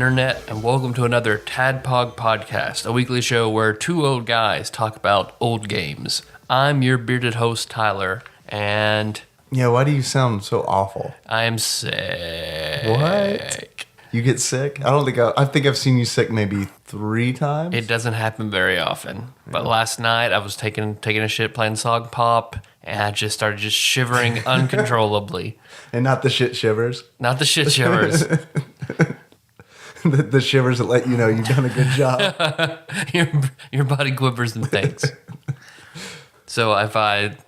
Internet, and welcome to another TADPOG podcast, a weekly show where two old guys talk about old games. I'm your bearded host, Tyler, and... Yeah, why do you sound so awful? I am sick. What? You get sick? I think I've seen you sick maybe 3 times. It doesn't happen very often. But last night, I was taking a shit playing Song Pop, and I just started shivering uncontrollably. And not the shit shivers? Not the shit shivers. The shivers that let you know you've done a good job. your body quivers and thinks. So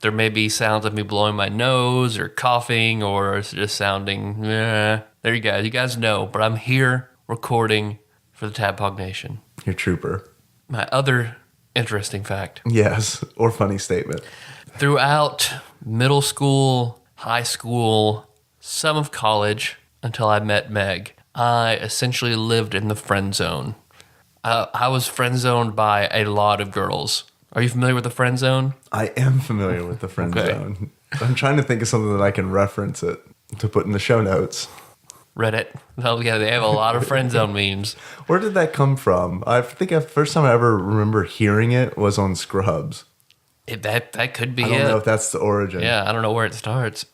there may be sounds of me blowing my nose or coughing or just sounding, there you go. You guys know, but I'm here recording for the Tadpog Nation. You're a trooper. My other interesting fact. Yes, or funny statement. Throughout middle school, high school, some of college, until I met Meg, I essentially lived in the friend zone. I was friend zoned by a lot of girls. Are you familiar with the friend zone? I am familiar with the friend zone. I'm trying to think of something that I can reference it to put in the show notes. Reddit. Oh yeah, they have a lot of friend zone memes. Where did that come from? I think the first time I ever remember hearing it was on Scrubs. That could be it. I don't know if that's the origin. Yeah, I don't know where it starts.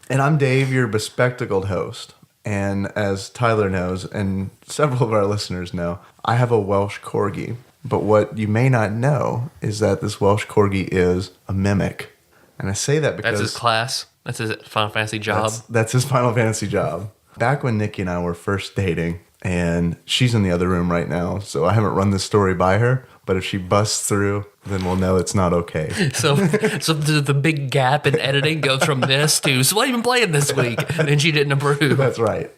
And I'm Dave, your bespectacled host. And as Tyler knows, and several of our listeners know, I have a Welsh Corgi. But what you may not know is that this Welsh Corgi is a mimic. And I say that because... That's his class? That's his Final Fantasy job? That's his Final Fantasy job. Back when Nikki and I were first dating, and she's in the other room right now, so I haven't run this story by her, but if she busts through, then we'll know it's not okay. So the big gap in editing goes from this to, so what have you been playing this week? And she didn't approve. That's right.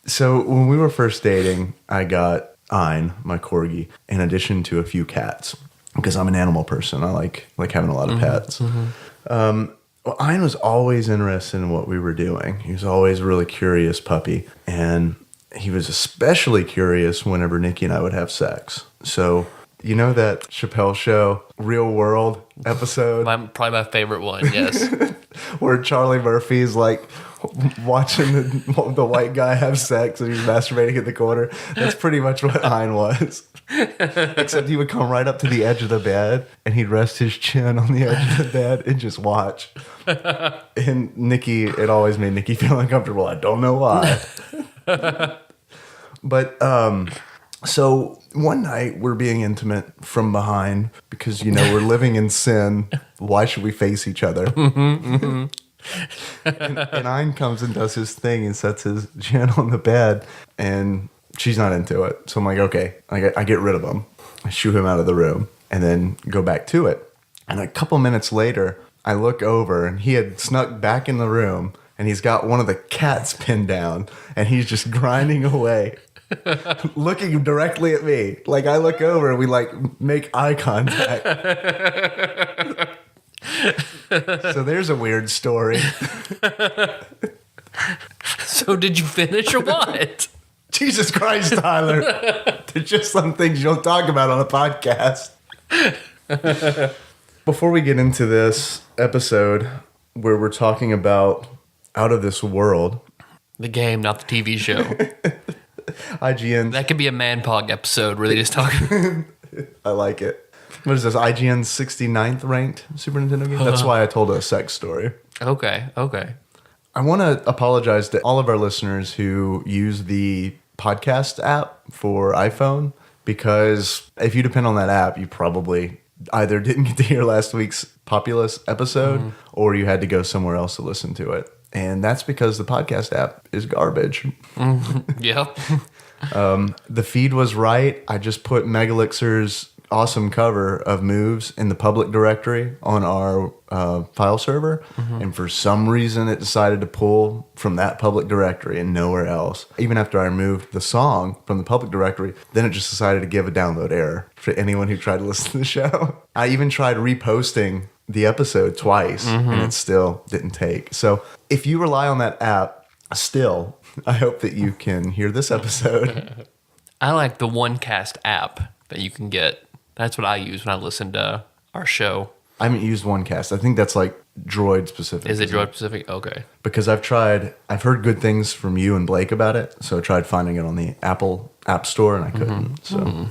So when we were first dating, I got Ein, my corgi, in addition to a few cats, because I'm an animal person. I like having a lot of pets. Mm-hmm. Well, Ein was always interested in what we were doing. He was always a really curious puppy, and he was especially curious whenever Nikki and I would have sex. So, you know that Chappelle Show, Real World episode? Probably my favorite one, yes. Where Charlie Murphy's like watching the white guy have sex and he's masturbating in the corner. That's pretty much what Ein was. Except he would come right up to the edge of the bed and he'd rest his chin on the edge of the bed and just watch. And Nikki, it always made Nikki feel uncomfortable. I don't know why. But so one night we're being intimate from behind because, you know, we're living in sin. Why should we face each other? And Ein comes and does his thing and sets his chin on the bed, and she's not into it. So I'm like, okay, I get rid of him. I shoo him out of the room and then go back to it. And a couple minutes later, I look over and he had snuck back in the room and he's got one of the cats pinned down and he's just grinding away. Looking directly at me. Like I look over and we make eye contact. So there's a weird story. So did you finish or what? Jesus Christ, Tyler. There's just some things you don't talk about on a podcast. Before we get into this episode where we're talking about Out of This World. The game, not the TV show. IGN. That could be a Man-Pog episode where they just talk. I like it. What is this? IGN's 69th ranked Super Nintendo game? That's why I told a sex story. Okay. I want to apologize to all of our listeners who use the podcast app for iPhone, because if you depend on that app, you probably either didn't get to hear last week's Populous episode or you had to go somewhere else to listen to it. And that's because the podcast app is garbage. Yep. The feed was right. I just put Megalixir's awesome cover of moves in the public directory on our file server. And for some reason, it decided to pull from that public directory and nowhere else. Even after I removed the song from the public directory, then it just decided to give a download error for anyone who tried to listen to the show. I even tried reposting the episode twice and it still didn't take. So if you rely on that app still, I hope that you can hear this episode. I like the OneCast app that you can get. That's what I use when I listen to our show. I haven't used OneCast. I think that's like Droid specific. Is it Droid specific? Okay. Because I've heard good things from you and Blake about it, so I tried finding it on the Apple App Store, and I couldn't. So,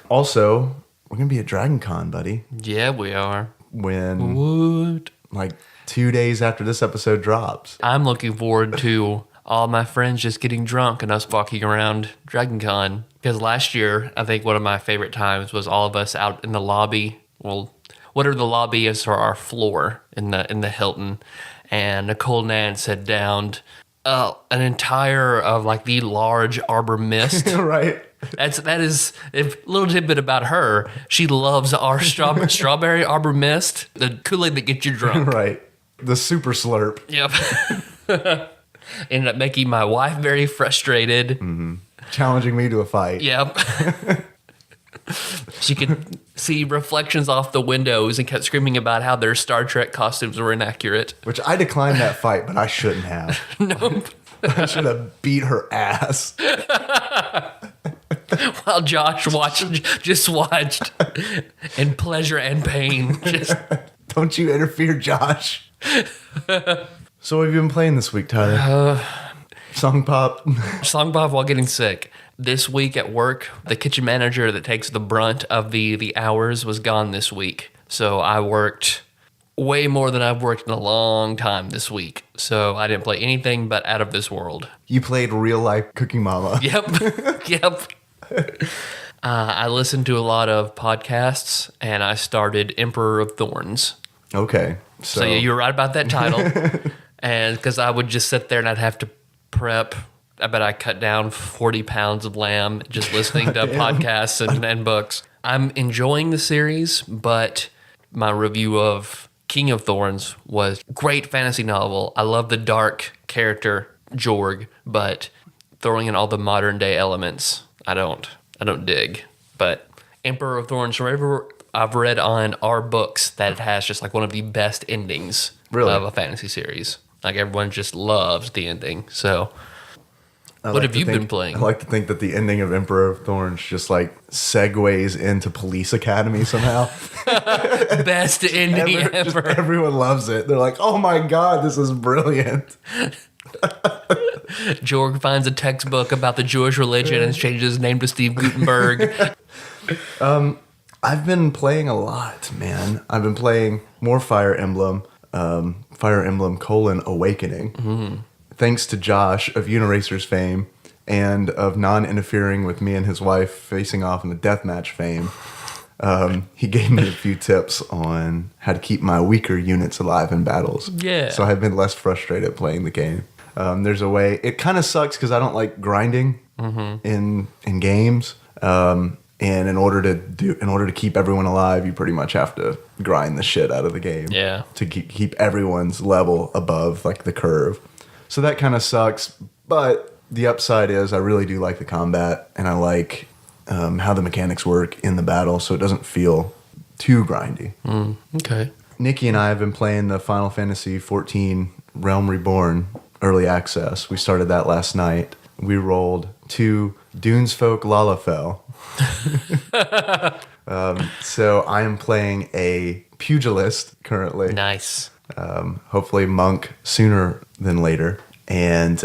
also, we're gonna be at Dragon Con, buddy. Yeah, we are. When What? like 2 days after this episode drops. I'm looking forward to all my friends just getting drunk and us walking around Dragon Con. Because last year, I think one of my favorite times was all of us out in the lobby. Well, whatever the lobby is for our floor in the Hilton. And Nicole Nance had downed an entire of like the large arbor mist. Right. That is a little tidbit about her. She loves our strawberry arbor mist, the Kool-Aid that gets you drunk. Right. The super slurp. Yep. Ended up making my wife very frustrated. Challenging me to a fight. Yep. She could see reflections off the windows and kept screaming about how their Star Trek costumes were inaccurate. Which I declined that fight, but I shouldn't have. Nope. I should have beat her ass. While Josh just watched in pleasure and pain. Just Don't you interfere, Josh. So what have you been playing this week, Tyler? Song pop. song pop while getting sick. This week at work, the kitchen manager that takes the brunt of the hours was gone this week. So I worked way more than I've worked in a long time this week. So I didn't play anything but Out of This World. You played real life Cooking Mama. Yep. Yep. I listened to a lot of podcasts, and I started Emperor of Thorns. Okay. So yeah, you're right about that title. And because I would just sit there and I'd have to prep. I bet I cut down 40 pounds of lamb just listening to podcasts and books. I'm enjoying the series, but my review of King of Thorns was great fantasy novel. I love the dark character Jorg, but throwing in all the modern day elements, I don't dig. But Emperor of Thorns, wherever I've read on our books, that it has just like one of the best endings of a fantasy series. Like everyone just loves the ending. So what have you been playing? I like to think that the ending of Emperor of Thorns just like segues into Police Academy somehow. Best ending ever. Everyone loves it. They're like, oh my God, this is brilliant. Jorg finds a textbook about the Jewish religion and changes his name to Steve Gutenberg. I've been playing a lot, man. I've been playing more Fire Emblem, Fire Emblem: Awakening. Thanks to Josh of Uniracer's fame and of non-interfering with me and his wife facing off in the deathmatch fame. He gave me a few tips on how to keep my weaker units alive in battles. Yeah. So I've been less frustrated playing the game. There's a way. It kind of sucks because I don't like grinding in games. And in order to keep everyone alive, you pretty much have to grind the shit out of the game. Yeah. To keep everyone's level above like the curve. So that kind of sucks. But the upside is I really do like the combat, and I like how the mechanics work in the battle, so it doesn't feel too grindy. Okay. Nikki and I have been playing the Final Fantasy XIV Realm Reborn early access. We started that last night. We rolled 2 Dunesfolk Lalafell. So I am playing a pugilist currently. Nice. Hopefully monk sooner than later. And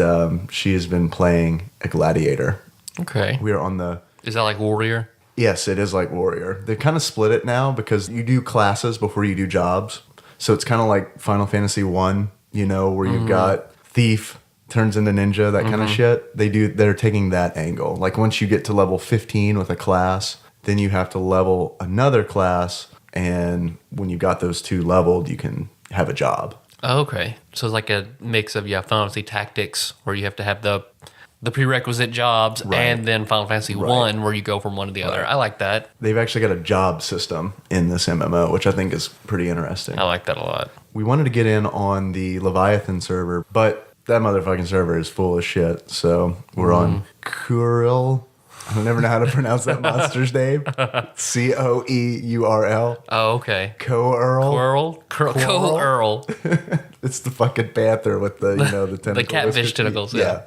she has been playing a gladiator. Okay. We are on the... Is that like Warrior? Yes, it is like Warrior. They kind of split it now because you do classes before you do jobs. So it's kind of like Final Fantasy 1, you know, where you've got Thief turns into Ninja, that kind of shit. They're taking that angle. Like once you get to level 15 with a class, then you have to level another class. And when you got those 2 leveled, you can have a job. Oh, okay. So it's like a mix of Final Fantasy Tactics, where you have to have the prerequisite jobs, and then Final Fantasy 1, where you go from one to the other. I like that. They've actually got a job system in this MMO, which I think is pretty interesting. I like that a lot. We wanted to get in on the Leviathan server, but that motherfucking server is full of shit. So we're on Kuril. I never know how to pronounce that monster's name. Coeurl. Oh, okay. Coeurl. Coeurl. It's the fucking panther with the tentacles. The catfish tentacles. Yeah.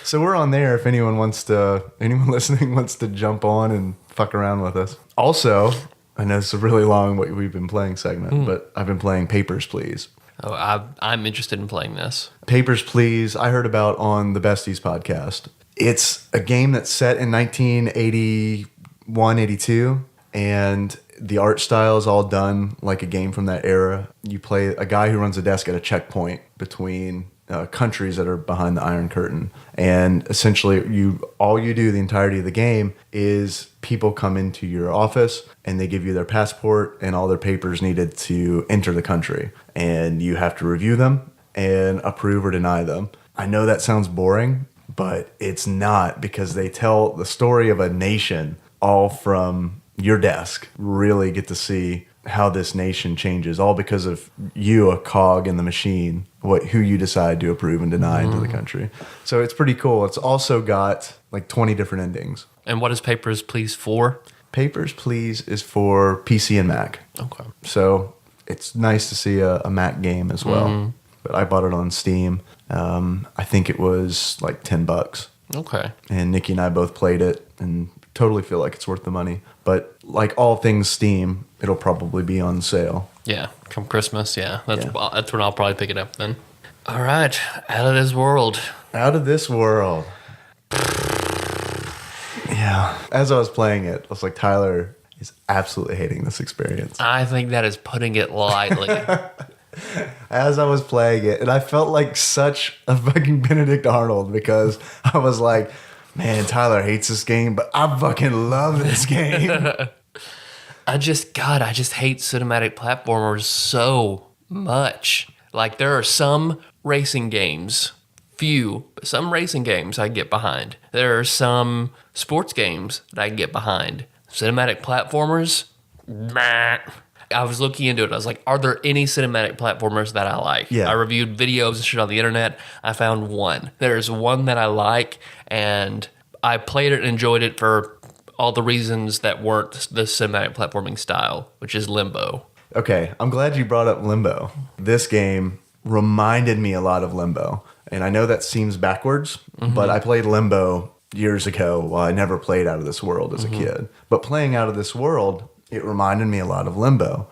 So we're on there if anyone listening wants to jump on and fuck around with us. Also, I know it's a really long what we've been playing segment, but I've been playing Papers, Please. Oh, I'm interested in playing this. Papers, Please, I heard about on the Besties podcast. It's a game that's set in 1981, 82, and the art style is all done like a game from that era. You play a guy who runs a desk at a checkpoint between countries that are behind the Iron Curtain, and essentially all you do the entirety of the game is people come into your office and they give you their passport and all their papers needed to enter the country, and you have to review them and approve or deny them. I know that sounds boring, but it's not, because they tell the story of a nation all from your desk. Really get to see how this nation changes, all because of you, a cog in the machine, who you decide to approve and deny into the country. So it's pretty cool. It's also got like 20 different endings. And what is Papers, Please for? Papers, Please is for PC and Mac. Okay. So it's nice to see a Mac game as well. But I bought it on Steam. I think it was like $10. Okay. And Nikki and I both played it and totally feel like it's worth the money. But like all things Steam, it'll probably be on sale. Yeah, come Christmas, yeah. That's when I'll probably pick it up then. All right, Out of This World. Out of This World. Yeah. As I was playing it, I was like, Tyler is absolutely hating this experience. I think that is putting it lightly. As I was playing it, and I felt like such a fucking Benedict Arnold, because I was like, man, Tyler hates this game, but I fucking love this game. I just hate cinematic platformers so much. Like, there are some racing games, but some racing games I get behind. There are some sports games that I get behind. Cinematic platformers, meh. I was looking into it. I was like, are there any cinematic platformers that I like? Yeah. I reviewed videos and shit on the internet. I found one. There's one that I like, and I played it and enjoyed it for all the reasons that weren't the cinematic platforming style, which is Limbo. Okay, I'm glad you brought up Limbo. This game reminded me a lot of Limbo. And I know that seems backwards, but I played Limbo years ago while I never played Out of This World as a kid. But playing Out of This World, it reminded me a lot of Limbo,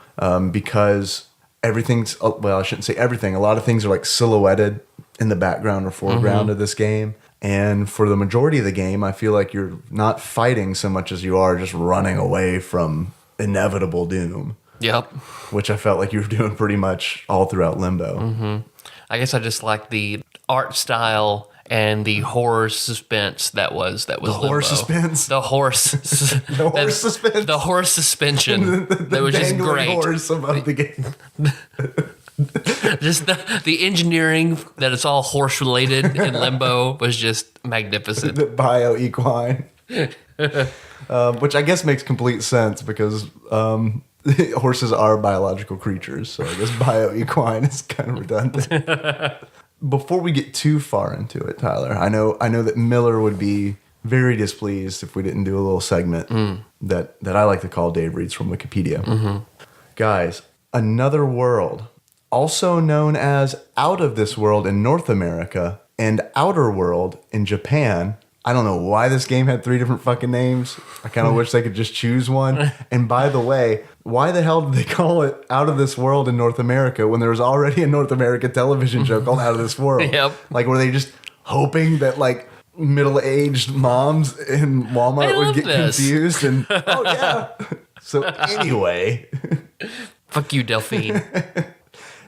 because everything's, well, I shouldn't say everything. A lot of things are like silhouetted in the background or foreground of this game. And for the majority of the game, I feel like you're not fighting so much as you are just running away from inevitable doom. Yep. Which I felt like you were doing pretty much all throughout Limbo. I guess I just like the art style and the horror suspense that was The Limbo. horror suspense? The horse. The horse suspense? The horse suspension. That was just great. Horse above the game. Just the engineering that it's all horse related in Limbo was just magnificent. The bio-equine. Which I guess makes complete sense, because horses are biological creatures. So I guess bio-equine is kind of redundant. Before we get too far into it, Tyler, I know that Miller would be very displeased if we didn't do a little segment that I like to call Dave Reads from Wikipedia. Guys, Another World, also known as Out of This World in North America and Outer World in Japan. I don't know why this game had 3 different fucking names. I kind of wish they could just choose one. And by the way, why the hell did they call it Out of This World in North America when there was already a North America television show called Out of This World? Yep. Like, were they just hoping that, like, middle-aged moms in Walmart would get confused? And, oh, yeah. So, anyway. Fuck you, Delphine.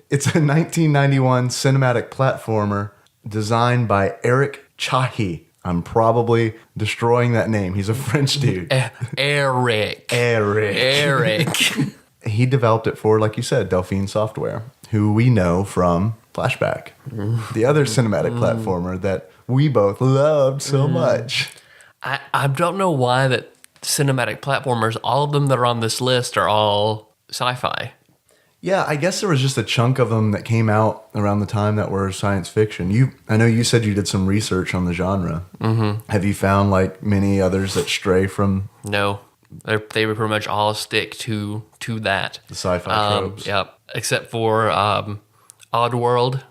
It's a 1991 cinematic platformer designed by Eric Chahi. I'm probably destroying that name. He's a French dude. Eric. He developed it for, like you said, Delphine Software, who we know from Flashback, the other cinematic platformer that we both loved so much. I don't know why that cinematic platformers, all of them that are on this list are all sci-fi. Yeah, I guess there was just a chunk of them that came out around the time that were science fiction. I know you said you did some research on the genre. Have you found like many others that stray from? No, they would pretty much all stick to that. The sci-fi tropes. Yep, except for Oddworld,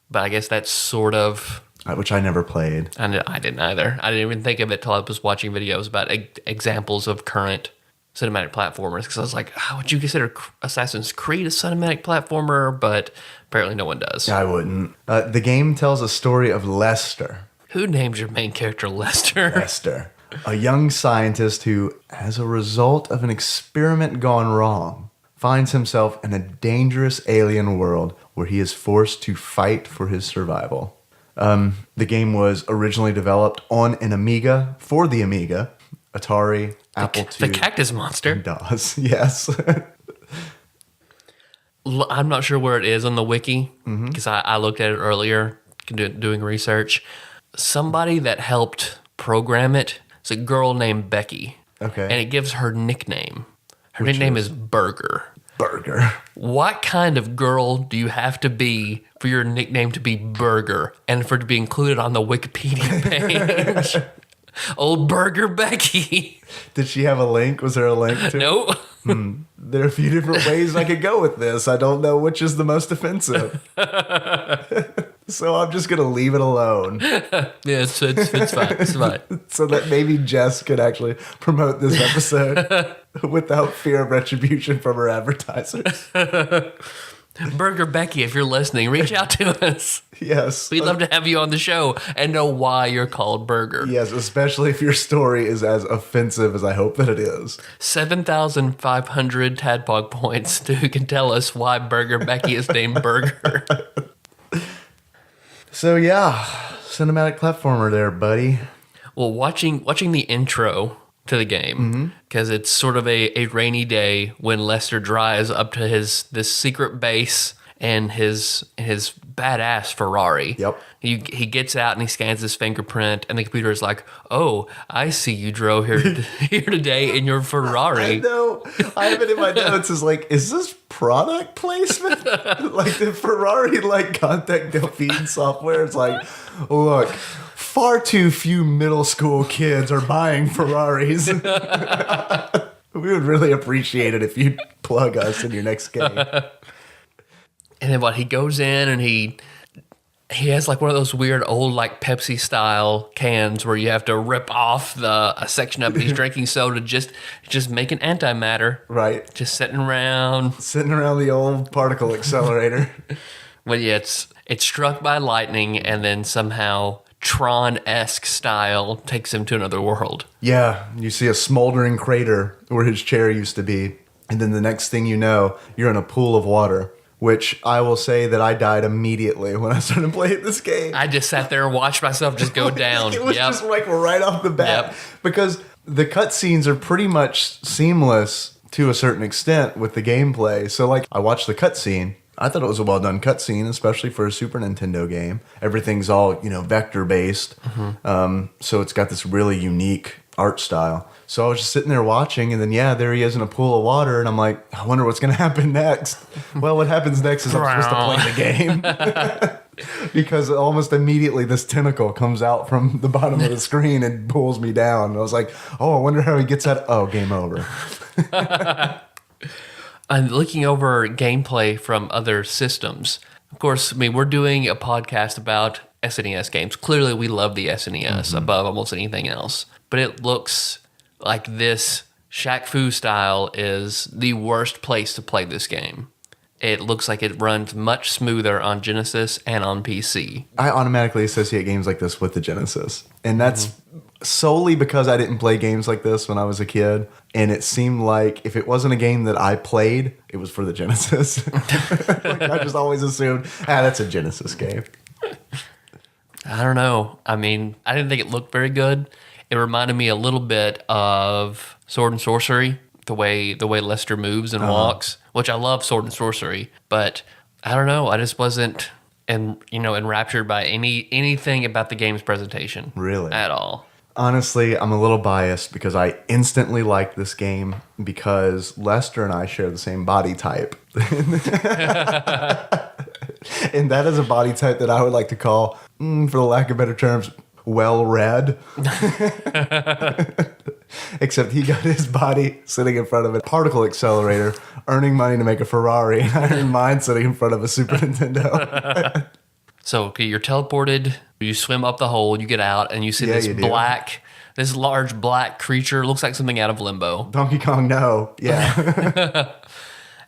but I guess that's sort of... Which I never played. I didn't either. I didn't even think of it till I was watching videos about examples of current cinematic platformers, because I was like, how would you consider Assassin's Creed a cinematic platformer? But apparently no one does. I wouldn't. The game tells a story of Lester, Who named your main character Lester? Lester, a young scientist who, as a result of an experiment gone wrong, finds himself in a dangerous alien world where he is forced to fight for his survival. The game was originally developed on an Amiga, for the Amiga, Atari, Apple II. The cactus monster. And DOS, yes. I'm not sure where it is on the wiki because I looked at it earlier doing research. Somebody that helped program it is a girl named Becky. Okay. And it gives her nickname. Her nickname is Burger. Burger. What kind of girl do you have to be for your nickname to be Burger and for it to be included on the Wikipedia page? Old Burger Becky. Did she have a link? Was there a link to it? No. There are a few different ways I could go with this. I don't know which is the most offensive. So I'm just going to leave it alone. Yeah, it's fine. It's fine. So that maybe Jess could actually promote this episode without fear of retribution from her advertisers. Burger Becky, if you're listening, reach out to us. Yes. We'd love to have you on the show and know why you're called Burger. Yes, especially if your story is as offensive as I hope that it is. 7,500 TADPOG points to who can tell us why Burger Becky is named Burger. So yeah, cinematic platformer there, buddy. Well, watching the intro to the game, because it's sort of a rainy day when Lester drives up to this secret base and his badass Ferrari. Yep. He gets out and he scans his fingerprint, and the computer is like, "Oh, I see you drove here today in your Ferrari." I know. I have it in my notes as like, is this product placement? Like the Ferrari contact Delphine software. It's like, look, far too few middle school kids are buying Ferraris. We would really appreciate it if you'd plug us in your next game. And then he goes in and he has one of those weird old Pepsi style cans where you have to rip off a section of it. He's drinking soda just making antimatter. Right. Just sitting around the old particle accelerator. Well, yeah, it's struck by lightning and then somehow Tron-esque style takes him to another world. Yeah, you see a smoldering crater where his chair used to be. And then the next thing you know, you're in a pool of water. Which I will say that I died immediately when I started playing this game. I just sat there and watched myself just go down. It was just right off the bat. Yep. Because the cutscenes are pretty much seamless to a certain extent with the gameplay. So I watched the cutscene. I thought it was a well done cutscene, especially for a Super Nintendo game. Everything's all, vector based. So it's got this really unique art style. So I was just sitting there watching, and then, there he is in a pool of water, and I'm like, I wonder what's going to happen next. Well, what happens next is I'm supposed to play the game. Because almost immediately this tentacle comes out from the bottom of the screen and pulls me down. And I was like, oh, I wonder how he gets out. Oh, game over. I'm looking over gameplay from other systems. Of course, we're doing a podcast about SNES games. Clearly, we love the SNES above almost anything else. But it looks like this Shaq Fu style is the worst place to play this game. It looks like it runs much smoother on Genesis and on PC. I automatically associate games like this with the Genesis. And that's solely because I didn't play games like this when I was a kid. And it seemed like if it wasn't a game that I played, it was for the Genesis. I just always assumed, that's a Genesis game. I don't know. I didn't think it looked very good. It reminded me a little bit of Sword and Sorcery, the way Lester moves and walks, which I love Sword and Sorcery, but I don't know. I just wasn't enraptured by anything about the game's presentation. Really? At all. Honestly, I'm a little biased because I instantly liked this game because Lester and I share the same body type. And that is a body type that I would like to call, for the lack of better terms, well-read. Except he got his body sitting in front of a particle accelerator, earning money to make a Ferrari, and I earned mine sitting in front of a Super Nintendo. So, okay, you're teleported, you swim up the hole, you get out, and you see this large black creature. Looks like something out of Limbo. Donkey Kong, no. Yeah.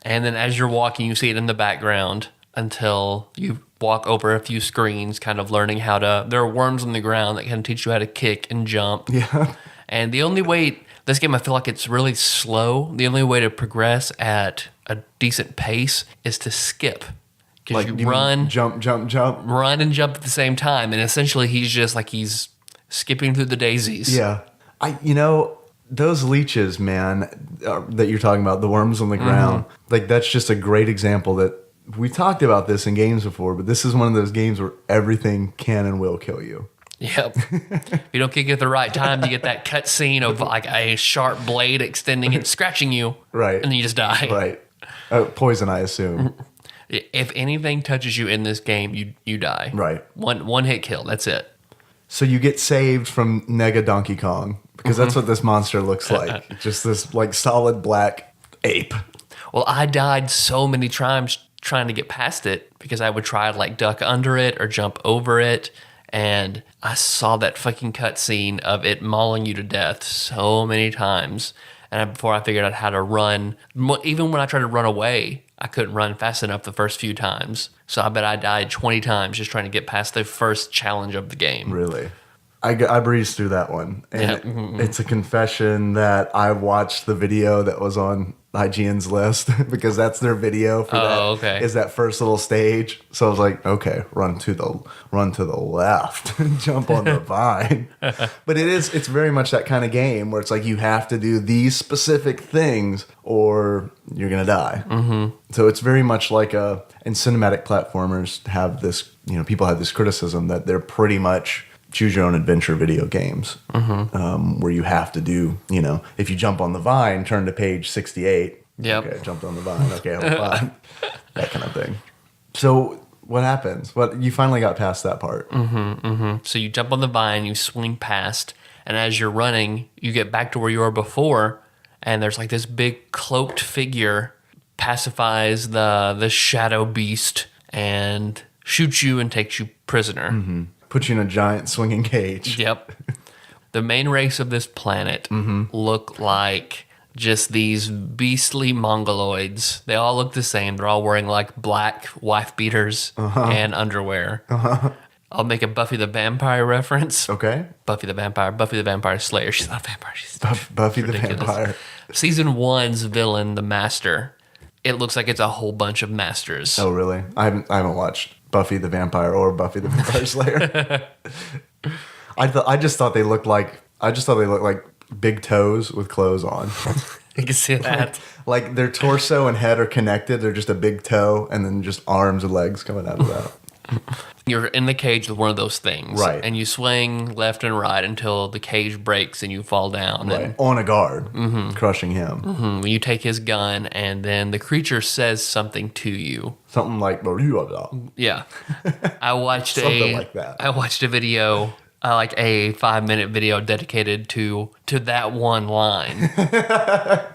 And then as you're walking, you see it in the background. until you walk over a few screens, kind of learning how to. There are worms on the ground that kind of teach you how to kick and jump. Yeah. And the only way, this game, I feel like it's really slow. The only way to progress at a decent pace is to skip. Because Like you run, jump. run and jump at the same time. And essentially he's just like he's skipping through the daisies. Yeah. Those leeches, man, that you're talking about, the worms on the ground, like that's just a great example that we talked about this in games before, but this is one of those games where everything can and will kill you. Yep. If you don't kick it at the right time, you get that cut scene of like a sharp blade extending and scratching you. Right. And then you just die. Right. Poison, I assume. If anything touches you in this game, you die. Right. One hit kill. That's it. So you get saved from Nega Donkey Kong because that's what this monster looks like. Just this like solid black ape. Well, I died so many times trying to get past it because I would try to like duck under it or jump over it. And I saw that fucking cutscene of it mauling you to death so many times. And before I figured out how to run, even when I tried to run away, I couldn't run fast enough the first few times. So I bet I died 20 times just trying to get past the first challenge of the game. Really? I breezed through that one. And it's a confession that I watched the video that was on IGN's list because that's their video for that. Okay. Is that first little stage. So I was like, okay, run to the left and jump on the vine. But it's very much that kind of game where it's like you have to do these specific things or you're going to die. Mm-hmm. So it's very much like and cinematic platformers have this, people have this criticism that they're pretty much choose your own adventure video games, where you have to do, if you jump on the vine, turn to page 68. Yep. Okay, jumped on the vine. Okay, hold on. That kind of thing. So what happens? You finally got past that part. So you jump on the vine, you swing past, and as you're running, you get back to where you were before, and there's like this big cloaked figure pacifies the shadow beast and shoots you and takes you prisoner. Put you in a giant swinging cage. Yep. The main race of this planet look like just these beastly mongoloids. They all look the same. They're all wearing like black wife beaters and underwear. I'll make a Buffy the Vampire reference. Okay. Buffy the Vampire Slayer. She's not a vampire. She's Buffy the ridiculous. Vampire. Season 1's villain, the Master. It looks like it's a whole bunch of masters. Oh, really? I haven't watched Buffy the Vampire or Buffy the Vampire Slayer. I just thought they looked like big toes with clothes on. You can see that. Like their torso and head are connected. They're just a big toe and then just arms and legs coming out of that. You're in the cage with one of those things. Right. And you swing left and right until the cage breaks and you fall down. Right. And, On a guard, crushing him. you take his gun and then the creature says something to you. Something like, Yeah. I watched Something like that. I watched a video, like a 5-minute video dedicated to that one line.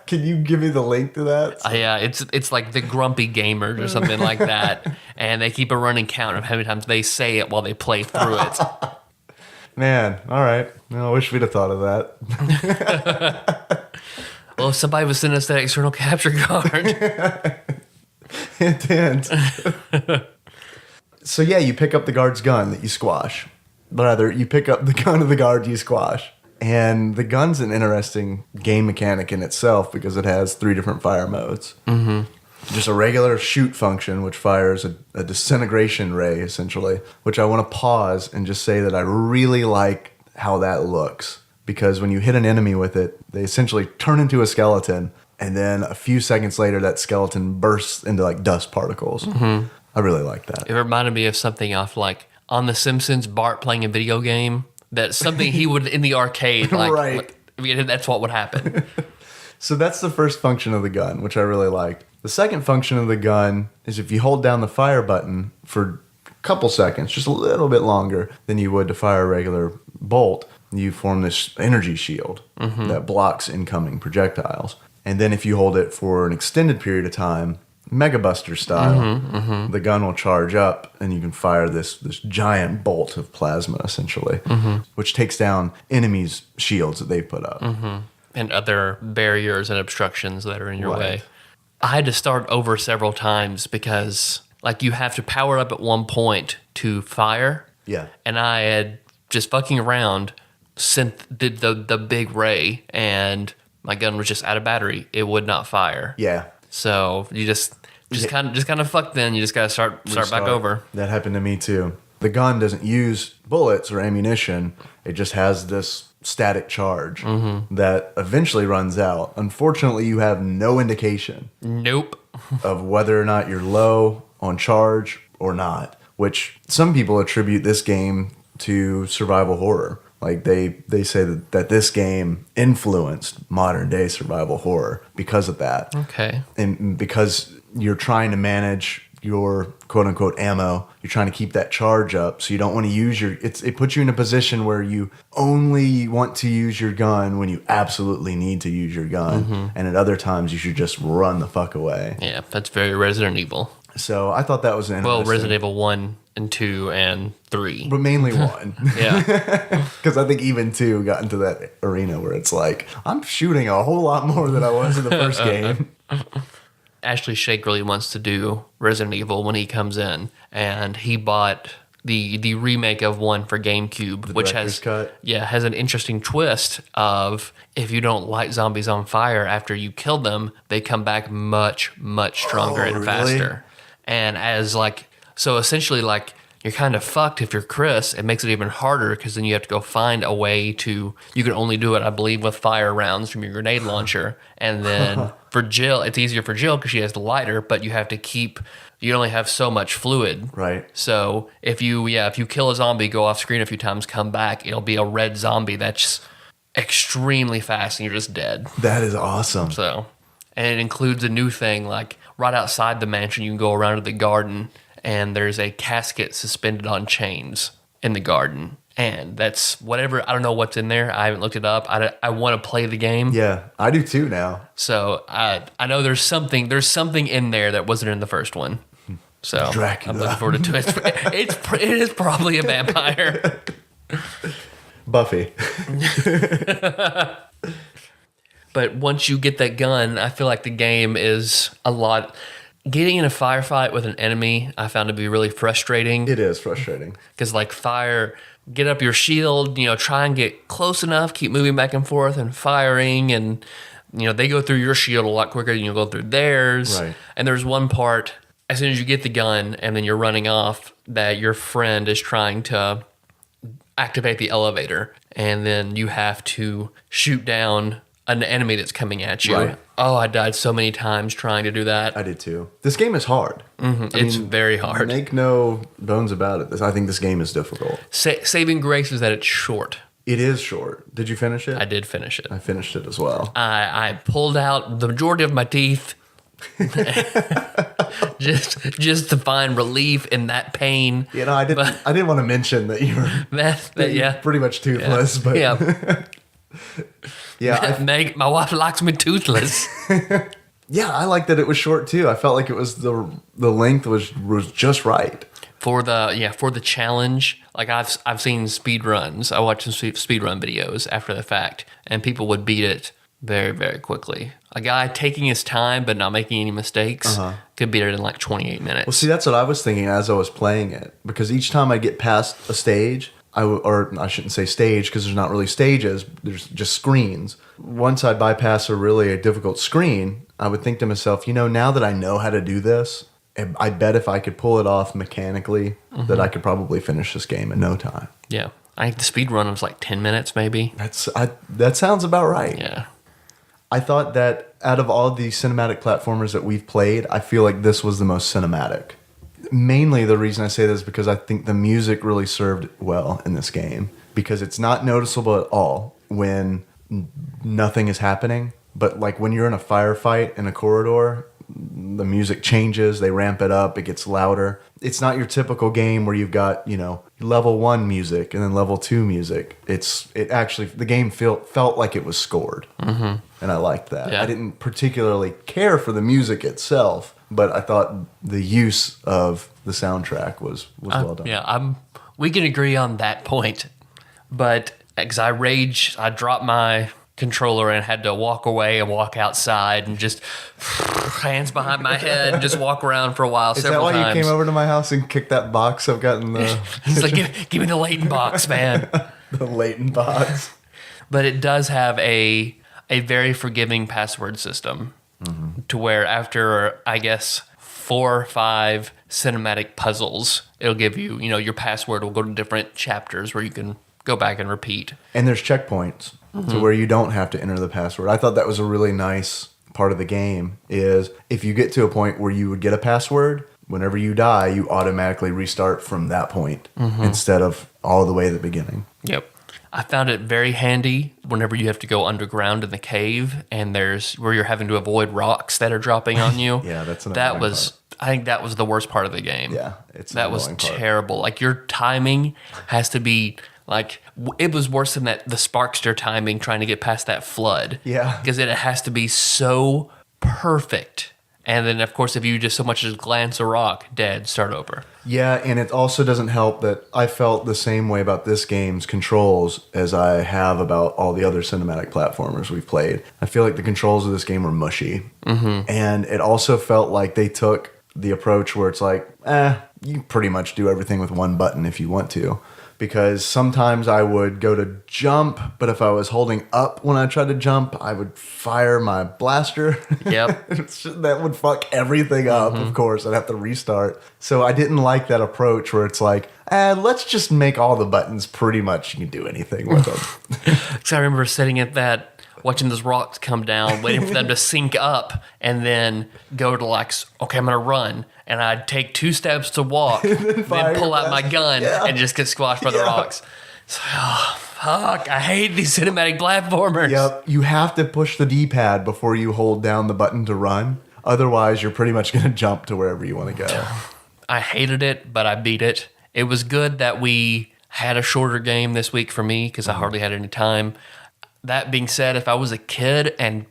Can you give me the link to that? Yeah, it's like the Grumpy Gamers or something like that. And they keep a running count of how many times they say it while they play through it. Man, all right. No, I wish we'd have thought of that. Well, if somebody was sending us that external capture card. Hint, hint. So yeah, you pick up the guard's gun that you squash. Rather, you pick up the gun of the guard you squash. And the gun's an interesting game mechanic in itself because it has 3 different fire modes. Just a regular shoot function, which fires a disintegration ray, essentially, which I want to pause and just say that I really like how that looks. Because when you hit an enemy with it, they essentially turn into a skeleton, and then a few seconds later, that skeleton bursts into like dust particles. I really like that. It reminded me of something off like on The Simpsons, Bart playing a video game. That's something he would in the arcade. Like, Right. I mean, that's what would happen. So that's the first function of the gun, which I really liked. The second function of the gun is if you hold down the fire button for a couple seconds, just a little bit longer than you would to fire a regular bolt, you form this energy shield that blocks incoming projectiles. And then if you hold it for an extended period of time, Mega Buster style, the gun will charge up and you can fire this giant bolt of plasma, essentially, which takes down enemies' shields that they've put up. And other barriers and obstructions that are in your Right. way. I had to start over several times because like you have to power up at one point to fire. Yeah. And I had just fucking around, did the big ray, and my gun was just out of battery. It would not fire. Yeah. So you just kind of fucked. Then you just gotta start back over. That happened to me too. The gun doesn't use bullets or ammunition. It just has this static charge that eventually runs out. Unfortunately, you have no indication Nope. of whether or not you're low on charge or not, which some people attribute this game to survival horror. Like they say that this game influenced modern day survival horror because of that. Okay. And because you're trying to manage your quote unquote ammo, you're trying to keep that charge up, so you don't want to use it puts you in a position where you only want to use your gun when you absolutely need to use your gun, and at other times you should just run the fuck away. Yeah, that's very Resident Evil. So I thought that was interesting. Well, Resident Evil 1 and 2 and 3. But mainly 1. Yeah. Because I think even 2 got into that arena where it's like, I'm shooting a whole lot more than I was in the first game. Ashley Shake really wants to do Resident Evil when he comes in, and he bought the remake of 1 for GameCube, which has cut. has an interesting twist of if you don't light zombies on fire after you kill them, they come back much stronger and really? faster. And so essentially, like, you're kind of fucked if you're Chris. It makes it even harder because then you have to go find a way to. You can only do it, I believe, with fire rounds from your grenade launcher. And then for Jill, it's easier for Jill because she has the lighter, but you have to keep. You only have so much fluid. Right. So if you kill a zombie, go off screen a few times, come back, it'll be a red zombie that's extremely fast and you're just dead. That is awesome. So, and it includes a new thing, like right outside the mansion, you can go around to the garden and there's a casket suspended on chains in the garden. And that's whatever, I don't know what's in there. I haven't looked it up. I want to play the game. Yeah, I do too now. So I know there's something in there that wasn't in the first one. So Dracula. I'm looking forward to it. It is probably a vampire. Buffy. But once you get that gun, I feel like the game is a lot. Getting in a firefight with an enemy, I found to be really frustrating. It is frustrating. Because, like, get up your shield, try and get close enough, keep moving back and forth and firing. And, they go through your shield a lot quicker than you'll go through theirs. Right. And there's one part, as soon as you get the gun and then you're running off, that your friend is trying to activate the elevator. And then you have to shoot down an enemy that's coming at you. Right. Oh, I died so many times trying to do that. I did too. This game is hard. It's very hard. Make no bones about it. I think this game is difficult. Saving grace is that it's short. It is short. Did you finish it? I did finish it. I finished it as well. I pulled out the majority of my teeth just to find relief in that pain. I didn't want to mention that you were pretty much toothless, but yeah. My wife likes me toothless. Yeah, I like that it was short too. I felt like it was the length was just right. For the challenge, like I've seen speed runs. I watched some speed run videos after the fact, and people would beat it very, very quickly. A guy taking his time but not making any mistakes could beat it in like 28 minutes. Well, see, that's what I was thinking as I was playing it, because each time I get past a stage, or I shouldn't say stage because there's not really stages, there's just screens. Once I bypass a difficult screen, I would think to myself, now that I know how to do this, I bet if I could pull it off mechanically, that I could probably finish this game in no time. Yeah. I think the speed run was like 10 minutes maybe. That sounds about right. Yeah. I thought that out of all the cinematic platformers that we've played, I feel like this was the most cinematic. Mainly the reason I say this is because I think the music really served well in this game, because it's not noticeable at all when nothing is happening. But like when you're in a firefight in a corridor, the music changes, they ramp it up, it gets louder. It's not your typical game where you've got, level 1 music and then level 2 music. The game felt like it was scored. Mm-hmm. And I liked that. Yeah. I didn't particularly care for the music itself, but I thought the use of the soundtrack was well done. Yeah, we can agree on that point. But because I dropped my controller and had to walk away and walk outside and just hands behind my head and just walk around for a while several times. Is that why you came over to my house and kicked that box I've got in the... He's like, give me the Leighton box, man. The Leighton box. But it does have a very forgiving password system to where after, I guess, 4 or 5 cinematic puzzles, it'll give you, your password will go to different chapters where you can go back and repeat. And there's checkpoints to where you don't have to enter the password. I thought that was a really nice part of the game is if you get to a point where you would get a password, whenever you die, you automatically restart from that point instead of all the way at the beginning. Yep. I found it very handy whenever you have to go underground in the cave and there's where you're having to avoid rocks that are dropping on you. Yeah, that's I think that was the worst part of the game. Yeah, that was terrible. Like your timing has to be like it was worse than the Sparkster timing trying to get past that flood. Yeah, because it has to be so perfect. And then, of course, if you just so much as glance a rock, dead, start over. Yeah, and it also doesn't help that I felt the same way about this game's controls as I have about all the other cinematic platformers we've played. I feel like the controls of this game were mushy. And it also felt like they took the approach where it's like, you pretty much do everything with one button if you want to. Because sometimes I would go to jump, but if I was holding up when I tried to jump, I would fire my blaster. Yep. That would fuck everything up, of course. I'd have to restart. So I didn't like that approach where it's like, let's just make all the buttons pretty much you can do anything with them. Because I remember sitting at that, watching those rocks come down, waiting for them to sink up, and then go to like, okay, I'm going to run. And I'd take 2 steps to walk, then pull out my gun and just get squashed by the rocks. So, fuck, I hate these cinematic platformers. Yep, you have to push the D-pad before you hold down the button to run. Otherwise, you're pretty much going to jump to wherever you want to go. I hated it, but I beat it. It was good that we had a shorter game this week for me because I hardly had any time. That being said, if I was a kid and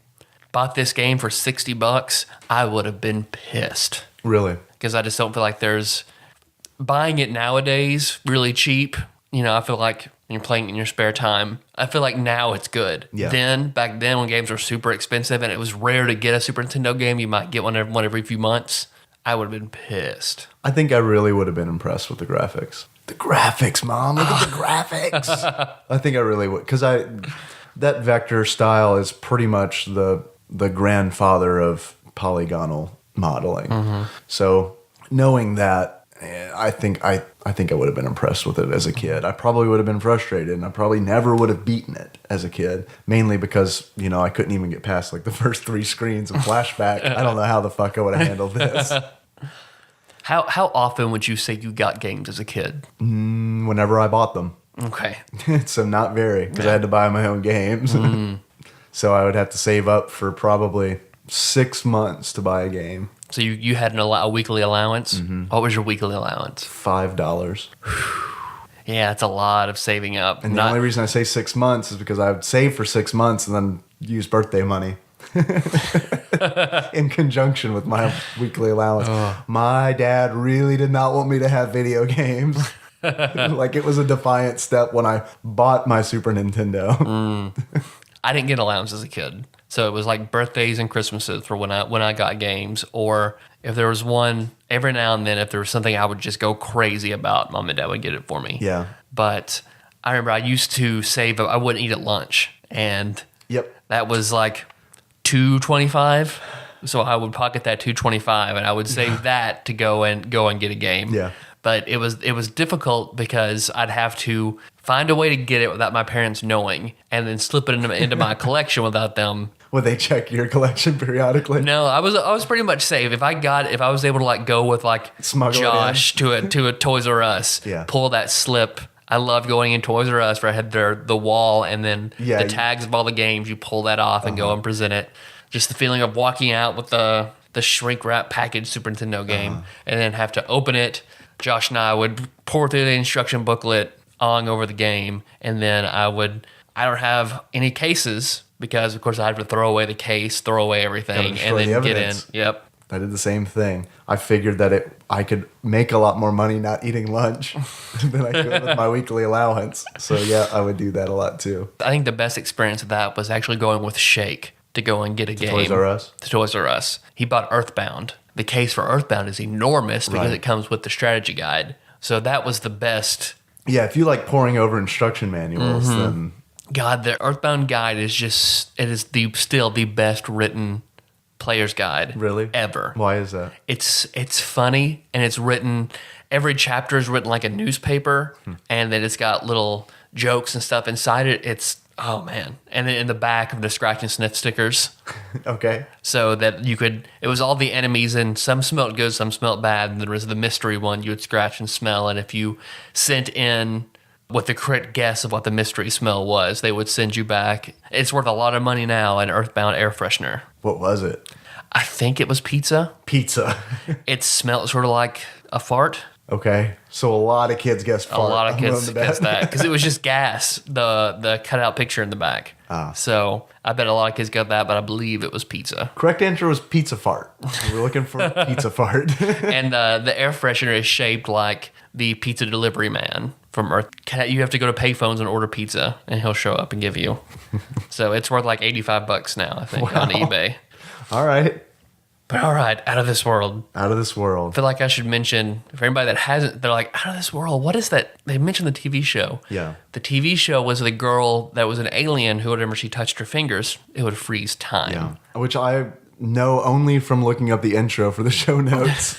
bought this game for $60, I would have been pissed. Really? Because I just don't feel like there's buying it nowadays really cheap. I feel like when you're playing in your spare time, I feel like now it's good. Yeah. Back then when games were super expensive and it was rare to get a Super Nintendo game, you might get one every few months. I would have been pissed. I think I really would have been impressed with the graphics. The graphics, Mom. Look at the graphics. I think I really would. Because that vector style is pretty much the grandfather of polygonal modeling. So knowing that, I think I would have been impressed with it as a kid. I probably would have been frustrated, and I probably never would have beaten it as a kid, mainly because I couldn't even get past like the first 3 screens of Flashback. I don't know how the fuck I would have handled this. How often would you say you got games as a kid? Whenever I bought them. Okay. So not very, because I had to buy my own games. So I would have to save up for probably 6 months to buy a game. So you had a weekly allowance? What was your weekly allowance? $5. Yeah, it's a lot of saving up. And the only reason I say 6 months is because I would save for 6 months and then use birthday money in conjunction with my weekly allowance. My dad really did not want me to have video games. Like it was a defiant step when I bought my Super Nintendo. I didn't get allowance as a kid. So it was like birthdays and Christmases for when I got games, or if there was one every now and then, if there was something I would just go crazy about, Mom and Dad would get it for me. Yeah. But I remember I used to save. I wouldn't eat at lunch, and that was like $2.25. So I would pocket that $2.25, and I would save that to go and get a game. Yeah. But it was difficult because I'd have to find a way to get it without my parents knowing, and then slip it into my collection without them. Would they check your collection periodically? No, I was pretty much safe. If I was able to like go with like Smuggle Josh to a Toys R Us, pull that slip. I love going in Toys R Us where I had the wall and then the tags of all the games. You pull that off and go and present it. Just the feeling of walking out with the shrink wrap packaged Super Nintendo game and then have to open it. Josh and I would pour through the instruction booklet over the game, and then I don't have any cases because, of course, I have to throw away the case, throw away everything, and then get in. Yep. I did the same thing. I figured that I could make a lot more money not eating lunch than I could with my weekly allowance. So yeah, I would do that a lot too. I think the best experience of that was actually going with Shake to go and get a game. Toys R Us? To Toys R Us. He bought Earthbound. The case for Earthbound is enormous because it comes with the strategy guide. So that was the best. Yeah, if you like poring over instruction manuals, then... God, the Earthbound guide is still the best written player's guide Really? ever. Why is that? It's funny, and it's written, every chapter is written like a newspaper, and then it's got little jokes and stuff inside it. It's, oh man. And then in the back of the scratch and sniff stickers. Okay. So that it was all the enemies, and some smelled good, some smelled bad, and there was the mystery one you would scratch and smell, and if you sent in with the correct guess of what the mystery smell was, they would send you back. It's worth a lot of money now, an Earthbound air freshener. What was it? I think it was pizza. Pizza. It smelled sort of like a fart. Okay. So a lot of kids guessed fart. A lot of I'm willing kids to bet. guessed that because it was just gas, the cutout picture in the back. So I bet a lot of kids got that, but I believe it was pizza. Correct answer was pizza fart. We're looking for pizza fart. And the air freshener is shaped like the pizza delivery man from Earth. You have to go to payphones and order pizza, and he'll show up and give you. So it's worth like $85 now, I think, on eBay. All right. But all right, Out of This World. Out of This I World. feel like I should mention, for anybody that hasn't, they're like, Out of This World, what is that? They mentioned the TV show. Yeah. The TV show was the girl that was an alien who, whenever she touched her fingers, it would freeze time. Yeah. Which I know only from looking up the intro for the show notes.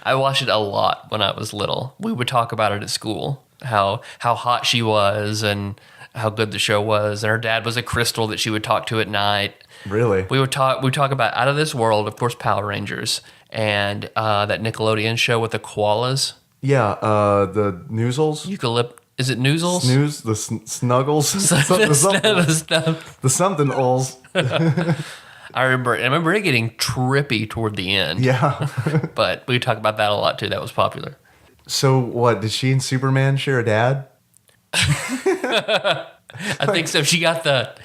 I watched it a lot when I was little. We would talk about it at school, how hot she was and how good the show was. And her dad was a crystal that she would talk to at night. Really? We talk about Out of This World, of course, Power Rangers, and that Nickelodeon show with the koalas. Yeah. The Noozles? Is it Noozles? Snooze? The Snuggles? The something-ols. I remember it getting trippy toward the end. Yeah. But we talk about that a lot too. That was popular. So what, did she and Superman share a dad? I think so. She got the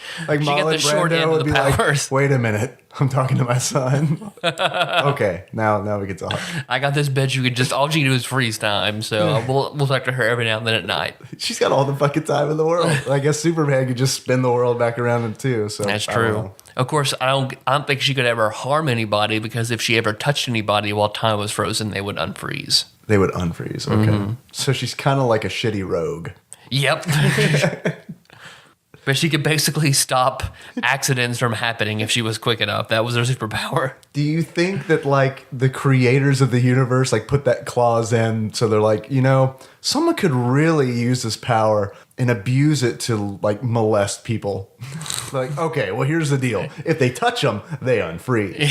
short end of the powers. Like, wait a minute, I'm talking to my son. Okay, now we can talk. I got this bitch who could just, all she can do is freeze time. So we'll talk to her every now and then at night. She's got all the fucking time in the world. I guess Superman could just spin the world back around him too. So that's true. Of course, I don't think she could ever harm anybody, because if she ever touched anybody while time was frozen, they would unfreeze. They would unfreeze. Okay. So she's kind of like a shitty rogue. Yep. But she could basically stop accidents from happening if she was quick enough. That was her superpower. Do you think that like the creators of the universe like put that clause in, so they're like, someone could really use this power and abuse it to like molest people? Like, okay, well, here's the deal. If they touch them, they unfreeze.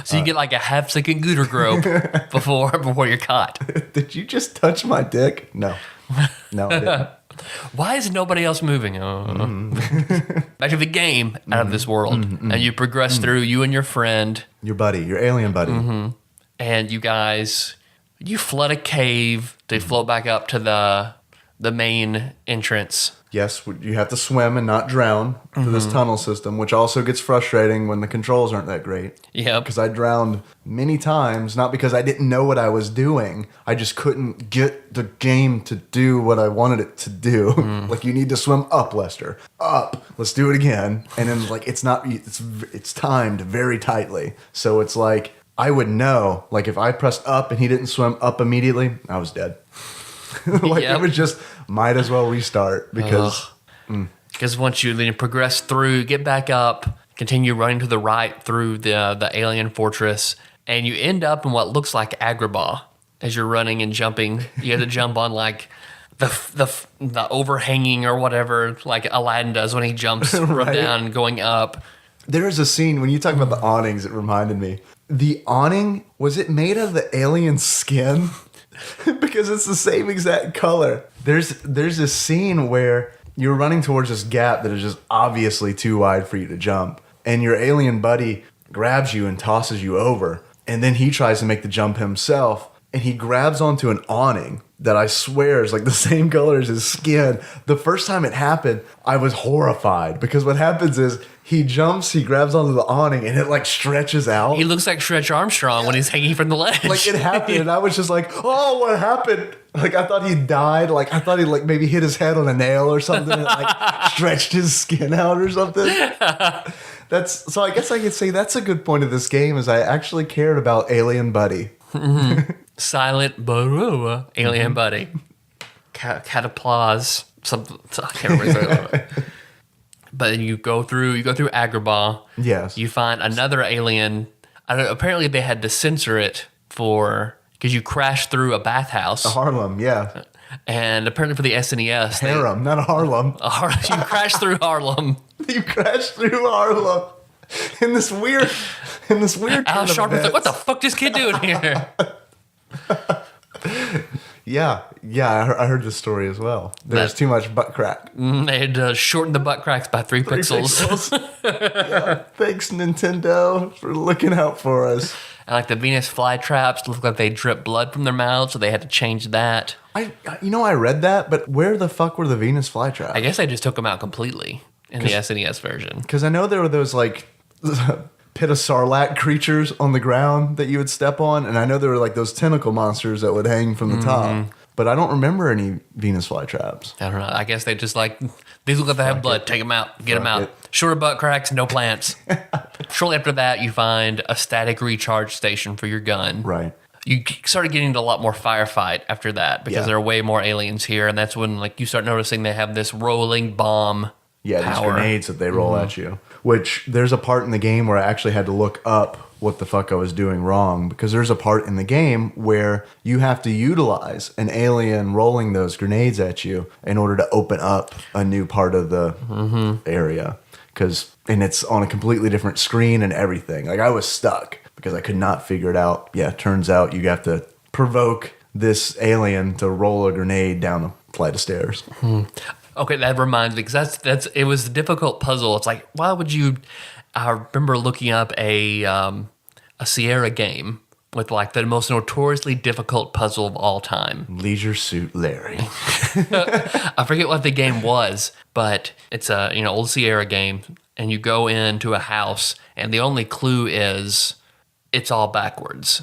So you get like a half-second gooter grope before you're caught. Did you just touch my dick? No, I didn't. Why is nobody else moving? Back to the game, Out of This World. And you progress through, you and your friend. Your alien buddy. And you guys, you flood a cave to float back up to the main entrance. Yes, you have to swim and not drown through this tunnel system, which also gets frustrating when the controls aren't that great. Yeah. Because I drowned many times, not because I didn't know what I was doing. I just couldn't get the game to do what I wanted it to do. Like, you need to swim up, Lester. Up. Let's do it again. And then, like, it's timed very tightly. So it's like, I would know, like, if I pressed up and he didn't swim up immediately, I was dead. It was just, might as well restart because once you then progress through, get back up, continue running to the right through the alien fortress, and you end up in what looks like Agrabah as you're running and jumping. You have to jump on like the overhanging or whatever, like Aladdin does when he jumps Right. down and going up. There is a scene when you talk about the awnings, it reminded me. The awning, was it made of the alien skin? Because it's the same exact color. There's this scene where you're running towards this gap that is just obviously too wide for you to jump, and your alien buddy grabs you and tosses you over, and then he tries to make the jump himself, and he grabs onto an awning that I swear is like the same color as his skin. The first time it happened, I was horrified because what happens is he jumps, he grabs onto the awning, and it like stretches out. He looks like Stretch Armstrong when he's hanging from the ledge. Like it happened, and I was just like, "Oh, what happened?" Like I thought he died. Like I thought he like maybe hit his head on a nail or something, and like stretched his skin out or something. So. I guess I could say that's a good point of this game is I actually cared about Alien Buddy. Silent Barua, Alien Buddy. Cat applause. Something I can't remember. But then you go through Agrabah. Yes. You find another alien. Apparently they had to censor it because you crashed through a bathhouse. A Harlem, yeah. And apparently for the SNES, Harem, not a Harlem. You crashed through Harlem. You crashed through Harlem in this weird. Al Sharpton's like, what the fuck this kid doing here? Yeah, I heard this story as well. There's too much butt crack. They had to shorten the butt cracks by 3 pixels. Yeah, thanks Nintendo for looking out for us. And like the Venus flytraps look like they drip blood from their mouths, so they had to change that. I read that, but where the fuck were the Venus flytraps? I guess they just took them out completely in the SNES version. Because I know there were those like pit of sarlacc creatures on the ground that you would step on, and I know there were like those tentacle monsters that would hang from the top. But I don't remember any Venus flytraps. I don't know. I guess they just like, these look like they have blood. Take them out. Get them out. Shorter butt cracks, no plants. Shortly after that, you find a static recharge station for your gun. Right. You started getting into a lot more firefight after that because there are way more aliens here, and that's when like you start noticing they have this rolling bomb Yeah, power. these grenades that they roll at you. Which there's a part in the game where I actually had to look up what the fuck I was doing wrong, because there's a part in the game where you have to utilize an alien rolling those grenades at you in order to open up a new part of the area. And it's on a completely different screen and everything. Like I was stuck because I could not figure it out. Yeah, turns out you have to provoke this alien to roll a grenade down a flight of stairs. Okay, that reminds me because it was a difficult puzzle. It's like, why would you? I remember looking up a Sierra game with like the most notoriously difficult puzzle of all time. Leisure Suit Larry. I forget what the game was, but it's a old Sierra game, and you go into a house, and the only clue is it's all backwards.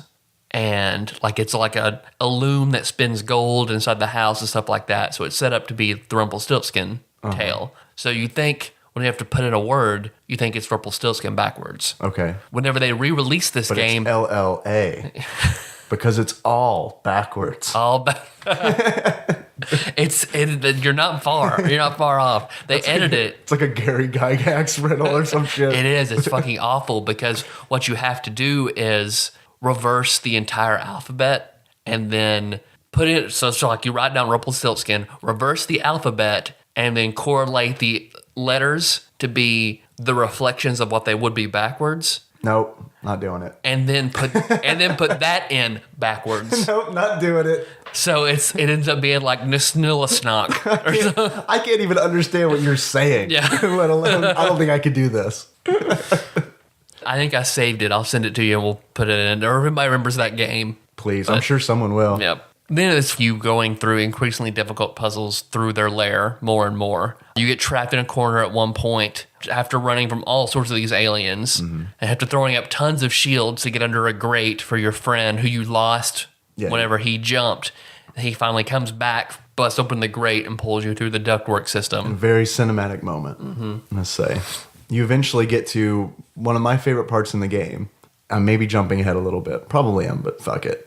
And like it's like a loom that spins gold inside the house and stuff like that. So it's set up to be the Rumpelstiltskin tale. So you think when you have to put in a word, you think it's Rumpelstiltskin backwards. Okay. Whenever they re-released this game, it's LLA because it's all backwards. You're not far. You're not far off. They edited it. It's like a Gary Gygax riddle or some shit. It is. It's fucking awful because what you have to do is reverse the entire alphabet and then put it so like you write down Rumpelstiltskin, reverse the alphabet, and then correlate the letters to be the reflections of what they would be backwards. Nope, not doing it. And then put that in backwards. Nope, not doing it. So it ends up being like Nisnilasnok. I can't even understand what you're saying. Yeah. Let alone, I don't think I could do this. I think I saved it. I'll send it to you and we'll put it in. Or everybody remembers that game. Please, I'm sure someone will. Yep. Then it's you going through increasingly difficult puzzles through their lair more and more. You get trapped in a corner at one point after running from all sorts of these aliens and after throwing up tons of shields to get under a grate for your friend who you lost whenever he jumped. He finally comes back, busts open the grate, and pulls you through the ductwork system. A very cinematic moment, let's say. You eventually get to one of my favorite parts in the game. I'm maybe jumping ahead a little bit. Probably am, but fuck it.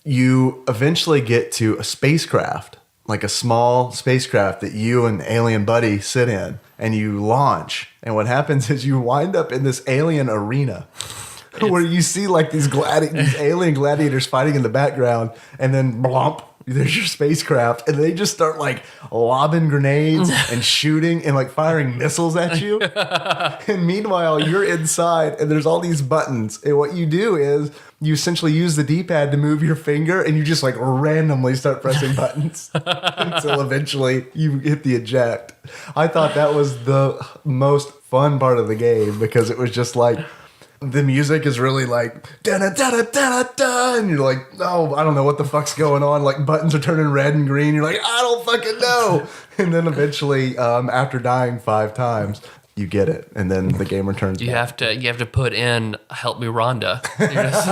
You eventually get to a spacecraft, like a small spacecraft that you and Alien Buddy sit in, and you launch. And what happens is you wind up in this alien arena where you see like these alien gladiators fighting in the background, and then blomp, there's your spacecraft, and they just start like lobbing grenades and shooting and like firing missiles at you. And meanwhile, you're inside and there's all these buttons. And what you do is you essentially use the D-pad to move your finger, and you just like randomly start pressing buttons until eventually you hit the eject. I thought that was the most fun part of the game because it was just like, the music is really like da da da da da da, and you're like, oh, I don't know what the fuck's going on. Like buttons are turning red and green. You're like, I don't fucking know. And then eventually, after dying 5 times, you get it, and then the game returns. You have to put in "Help Me, Rhonda." You're just,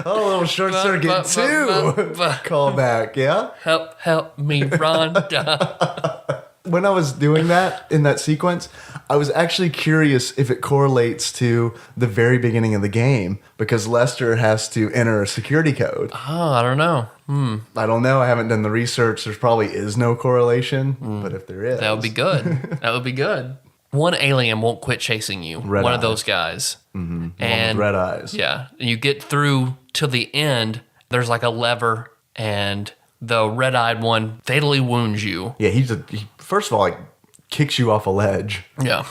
oh, a little short circuit too. Call back, yeah. Help me, Rhonda. When I was doing that in that sequence, I was actually curious if it correlates to the very beginning of the game, because Lester has to enter a security code. Oh, I don't know. I don't know. I haven't done the research. There probably is no correlation, but if there is, That would be good. That would be good. One alien won't quit chasing you. Red One Eye. of those guys. And And red eyes. yeah, and you get through to the end. There's like a lever, and the red-eyed one fatally wounds you. Yeah, he first of all, like, kicks you off a ledge. Yeah.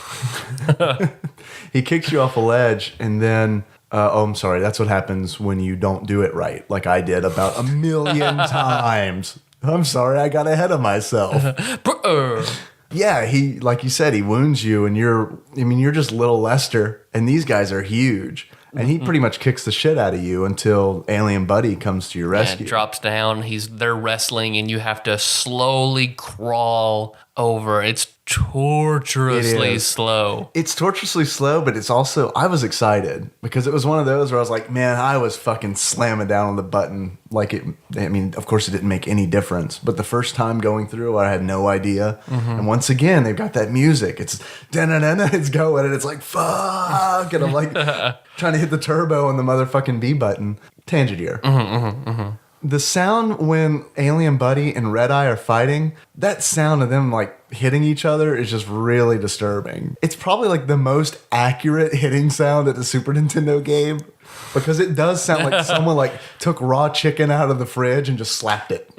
He kicks you off a ledge, and then, I'm sorry, that's what happens when you don't do it right, like I did about 1,000,000 times. I'm sorry, I got ahead of myself. Yeah, he, like you said, he wounds you, and you're just little Lester, and these guys are huge. And he pretty much kicks the shit out of you until Alien Buddy comes to your rescue. And drops down. They're wrestling, and you have to slowly crawl over. It's torturously slow. It's torturously slow, but it's also, I was excited because it was one of those where I was like, man, I was fucking slamming down on the button. Like of course it didn't make any difference, but the first time going through, I had no idea. And once again, they've got that music. It's da-na-na-na, it's going, and it's like, fuck. And I'm like trying to hit the turbo on the motherfucking B button. Tangent here. The sound when Alien Buddy and Red Eye are fighting, that sound of them like hitting each other is just really disturbing. It's probably like the most accurate hitting sound at a Super Nintendo game, because it does sound like someone like took raw chicken out of the fridge and just slapped it.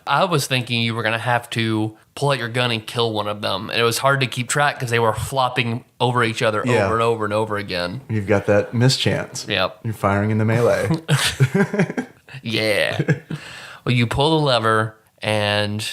I was thinking you were going to have to pull out your gun and kill one of them. And it was hard to keep track because they were flopping over each other over and over and over again. You've got that mischance. Yep. You're firing into melee. Yeah. Well, you pull the lever, and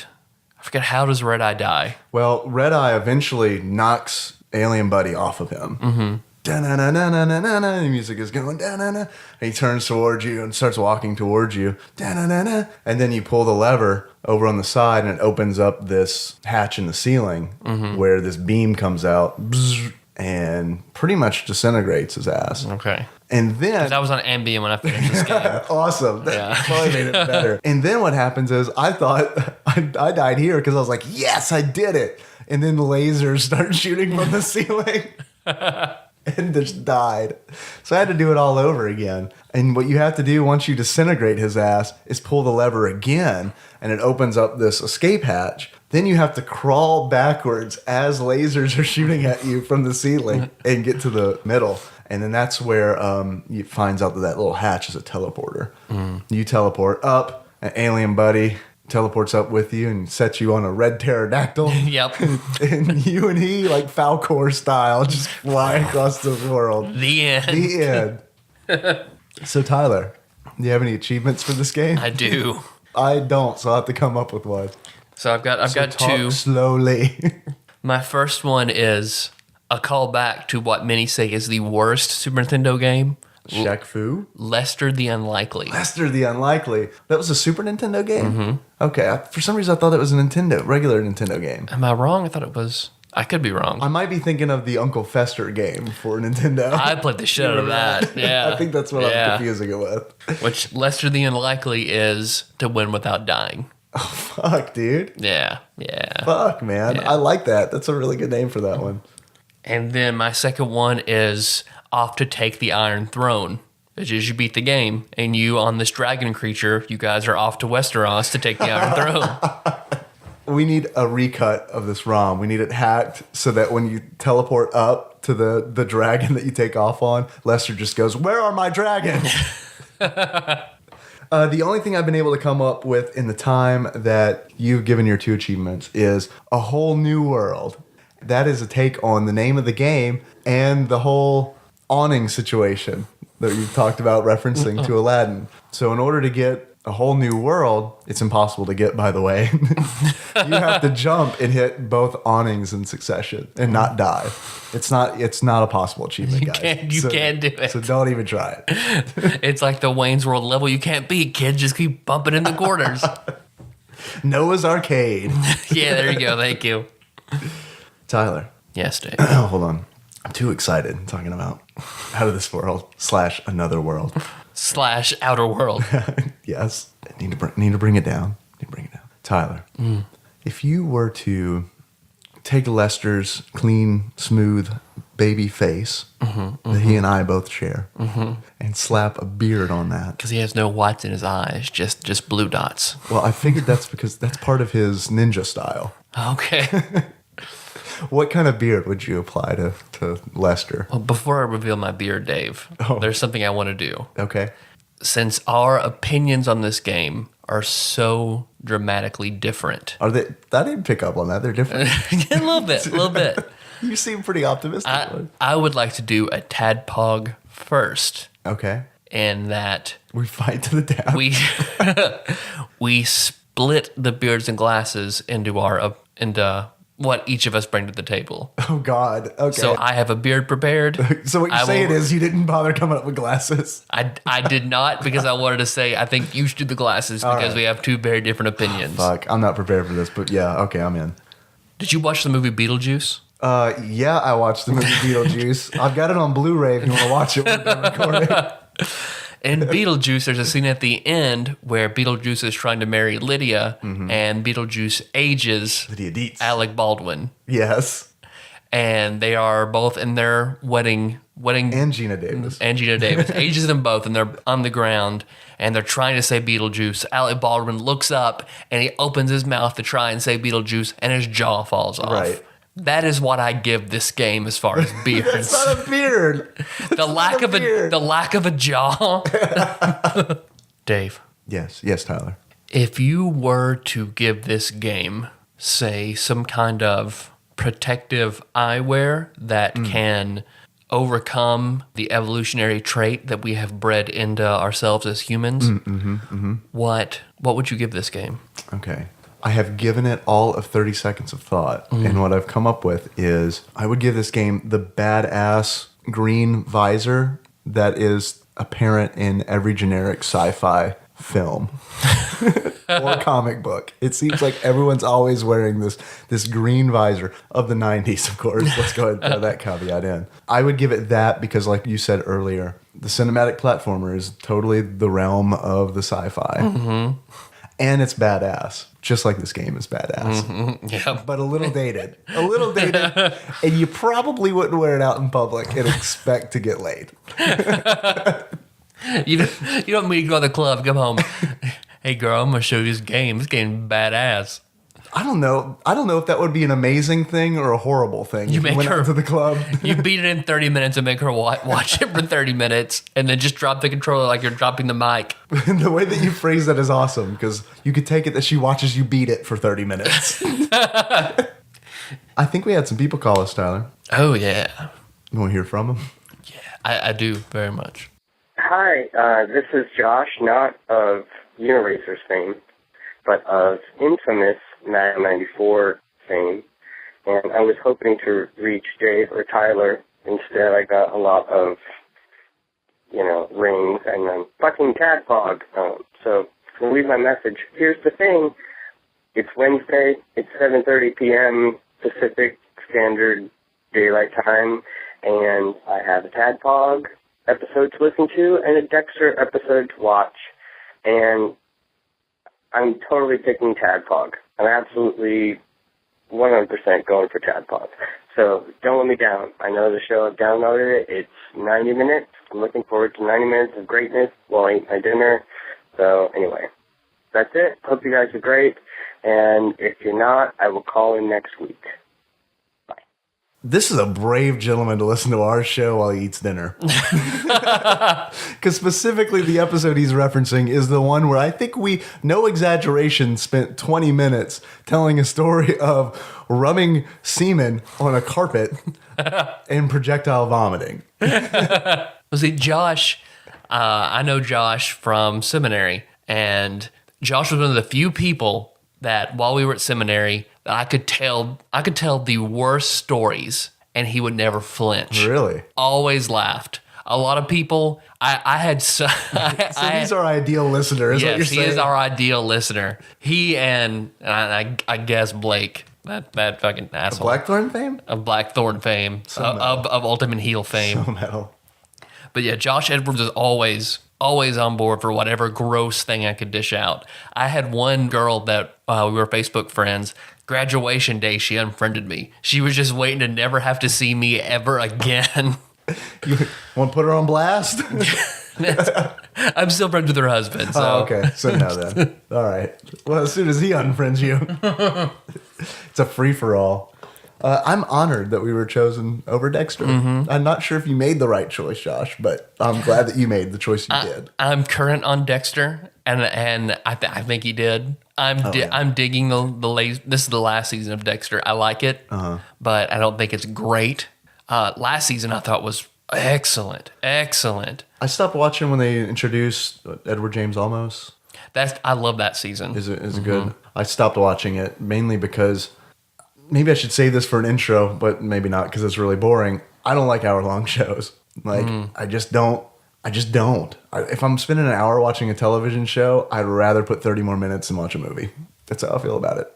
I forget, how does Red Eye die? Well, Red Eye eventually knocks Alien Buddy off of him. Da-na-na-na-na-na-na, the music is going da-na-na, and he turns towards you and starts walking towards you. Da-na-na-na, and then you pull the lever over on the side, and it opens up this hatch in the ceiling where this beam comes out and pretty much disintegrates his ass. Okay. And then That was on Ambien when I finished this game. awesome. That probably made it better. And then what happens is I thought I died here because I was like, yes, I did it. And then lasers start shooting from the ceiling. And just died. So I had to do it all over again. And what you have to do once you disintegrate his ass is pull the lever again, and it opens up this escape hatch. Then you have to crawl backwards as lasers are shooting at you from the ceiling and get to the middle. And then that's where you finds out that little hatch is a teleporter. You teleport up, an Alien Buddy teleports up with you and sets you on a red pterodactyl. Yep. And you and he, like Falcor style, just fly across the world. The end. The end. So Tyler, do you have any achievements for this game? I do. I don't, so I'll have to come up with one. So I've got Talk two. slowly. My first one is a callback to what many say is the worst Super Nintendo game, Shaq Fu? Lester the Unlikely. Lester the Unlikely. That was a Super Nintendo game? Okay, for some reason I thought it was a regular Nintendo game. Am I wrong? I thought it was. I could be wrong. I might be thinking of the Uncle Fester game for Nintendo. I played the shit out of that. Yeah. I think that's what I'm confusing it with. Which Lester the Unlikely is to win without dying. Oh, fuck, dude. Yeah. Fuck, man. Yeah. I like that. That's a really good name for that one. And then my second one is Off to Take the Iron Throne. Which is you beat the game, and you on this dragon creature, you guys are off to Westeros to take the Iron Throne. We need a recut of this ROM. We need it hacked so that when you teleport up to the dragon that you take off on, Lester just goes, "Where are my dragons?" The only thing I've been able to come up with in the time that you've given your 2 achievements is A Whole New World. That is a take on the name of the game and the whole awning situation that you've talked about referencing to Aladdin. So in order to get A Whole New World, it's impossible to get, by the way. You have to jump and hit both awnings in succession and not die. It's not a possible achievement, guys. You can't do it. So don't even try it. It's like the Wayne's World level you can't beat, kid. Just keep bumping in the corners. Noah's Arcade. Yeah, there you go. Thank you. Tyler. Yes, Dave. Hold on. I'm too excited talking about out of this world / another world / outer world. Yes. I need to bring it down. Tyler, if you were to take Lester's clean, smooth baby face that he and I both share and slap a beard on that. Because he has no whites in his eyes, just blue dots. Well, I figured that's because that's part of his ninja style. Okay. What kind of beard would you apply to Lester? Well, before I reveal my beard, Dave, there's something I want to do. Okay. Since our opinions on this game are so dramatically different. Are they? I didn't pick up on that. They're different. A little bit. You seem pretty optimistic. I would like to do a TADPOG first. Okay. And that we fight to the death. We split the beards and glasses into what each of us bring to the table. Oh, God. Okay. So I have a beard prepared. So what you're saying is you didn't bother coming up with glasses? I did not, because I wanted to say I think you should do the glasses because we have two very different opinions. Fuck, I'm not prepared for this, but yeah, okay, I'm in. Did you watch the movie Beetlejuice? Yeah, I watched the movie Beetlejuice. I've got it on Blu-ray if you want to watch it when we're done recording. In Beetlejuice, there's a scene at the end where Beetlejuice is trying to marry Lydia, and Beetlejuice ages Lydia Dietz. Alec Baldwin. Yes. And they are both in their wedding. And Gina Davis. Ages them both, and they're on the ground, and they're trying to say Beetlejuice. Alec Baldwin looks up, and he opens his mouth to try and say Beetlejuice, and his jaw falls off. Right. That is what I give this game as far as beards. It's not a beard. The lack of a jaw. Dave. Yes, Tyler. If you were to give this game, say, some kind of protective eyewear that can overcome the evolutionary trait that we have bred into ourselves as humans, what would you give this game? Okay. I have given it all of 30 seconds of thought, and what I've come up with is I would give this game the badass green visor that is apparent in every generic sci-fi film or comic book. It seems like everyone's always wearing this green visor of the 90s, of course. Let's go ahead and throw that caveat in. I would give it that because, like you said earlier, the cinematic platformer is totally the realm of the sci-fi. And it's badass, just like this game is badass. Yeah. But a little dated. And you probably wouldn't wear it out in public and expect to get laid. You don't mean to go to the club, come home. Hey girl, I'm gonna show you this game. This game's badass. I don't know if that would be an amazing thing or a horrible thing. You if make went her out to the club. You beat it in 30 minutes and make her watch it for 30 minutes, and then just drop the controller like you're dropping the mic. The way that you phrase that is awesome, because you could take it that she watches you beat it for 30 minutes. I think we had some people call us, Tyler. Oh yeah. You want to hear from them? Yeah, I do very much. Hi, this is Josh, not of Uniracers fame, but of infamous Madden 94 fame, and I was hoping to reach Dave or Tyler. Instead, I got a lot of, rings and then fucking TADPOG. So, to leave my message, here's the thing. It's Wednesday, it's 7:30 p.m. Pacific Standard Daylight Time, and I have a TADPOG episode to listen to and a Dexter episode to watch, and I'm totally picking TADPOG. I'm absolutely 100% going for TADPOG. So don't let me down. I know the show, I've downloaded it. It's 90 minutes. I'm looking forward to 90 minutes of greatness while I eat my dinner. So anyway, that's it. Hope you guys are great. And if you're not, I will call in next week. This is a brave gentleman to listen to our show while he eats dinner. Because specifically the episode he's referencing is the one where I think we, no exaggeration, spent 20 minutes telling a story of rubbing semen on a carpet and projectile vomiting. Well, see, Josh, I know Josh from seminary, and Josh was one of the few people that while we were at seminary, that I could tell the worst stories, and he would never flinch. Really? Always laughed. A lot of people, I had so. He's our ideal listener, is what you're Yes, saying? he is our ideal listener. He and I guess Blake, that fucking asshole. Blackthorn fame? Of Blackthorn fame, of Ultimate Heel fame. So metal. But yeah, Josh Edwards is always on board for whatever gross thing I could dish out. I had one girl that we were Facebook friends. Graduation day, she unfriended me. She was just waiting to never have to see me ever again. You want to put her on blast? I'm still friends with her husband. So. Oh, okay. So no then. All right. Well, as soon as he unfriends you, it's a free-for-all. I'm honored that we were chosen over Dexter. I'm not sure if you made the right choice, Josh, but I'm glad that you made the choice you did. I'm current on Dexter, and I think he did. I'm digging this is the last season of Dexter. I like it, but I don't think it's great. Last season I thought was excellent. I stopped watching when they introduced Edward James Olmos. I love that season. Is it good? I stopped watching it mainly because maybe I should say this for an intro, but maybe not because it's really boring. I don't like hour-long shows. I just don't. If I'm spending an hour watching a television show, I'd rather put 30 more minutes and watch a movie. That's how I feel about it.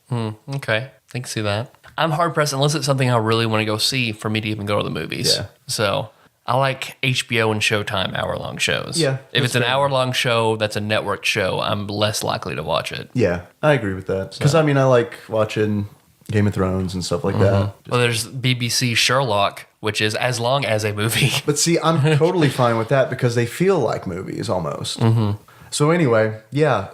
Okay, I can see that. I'm hard pressed unless it's something I really want to go see for me to even go to the movies. Yeah. So I like HBO and Showtime hour-long shows. Yeah, If it's an fair. hour-long show that's a network show, I'm less likely to watch it. Yeah, I agree with that. Because, I like watching Game of Thrones and stuff like that. Well, there's BBC Sherlock, which is as long as a movie. But see, I'm totally fine with that because they feel like movies almost. So anyway, yeah.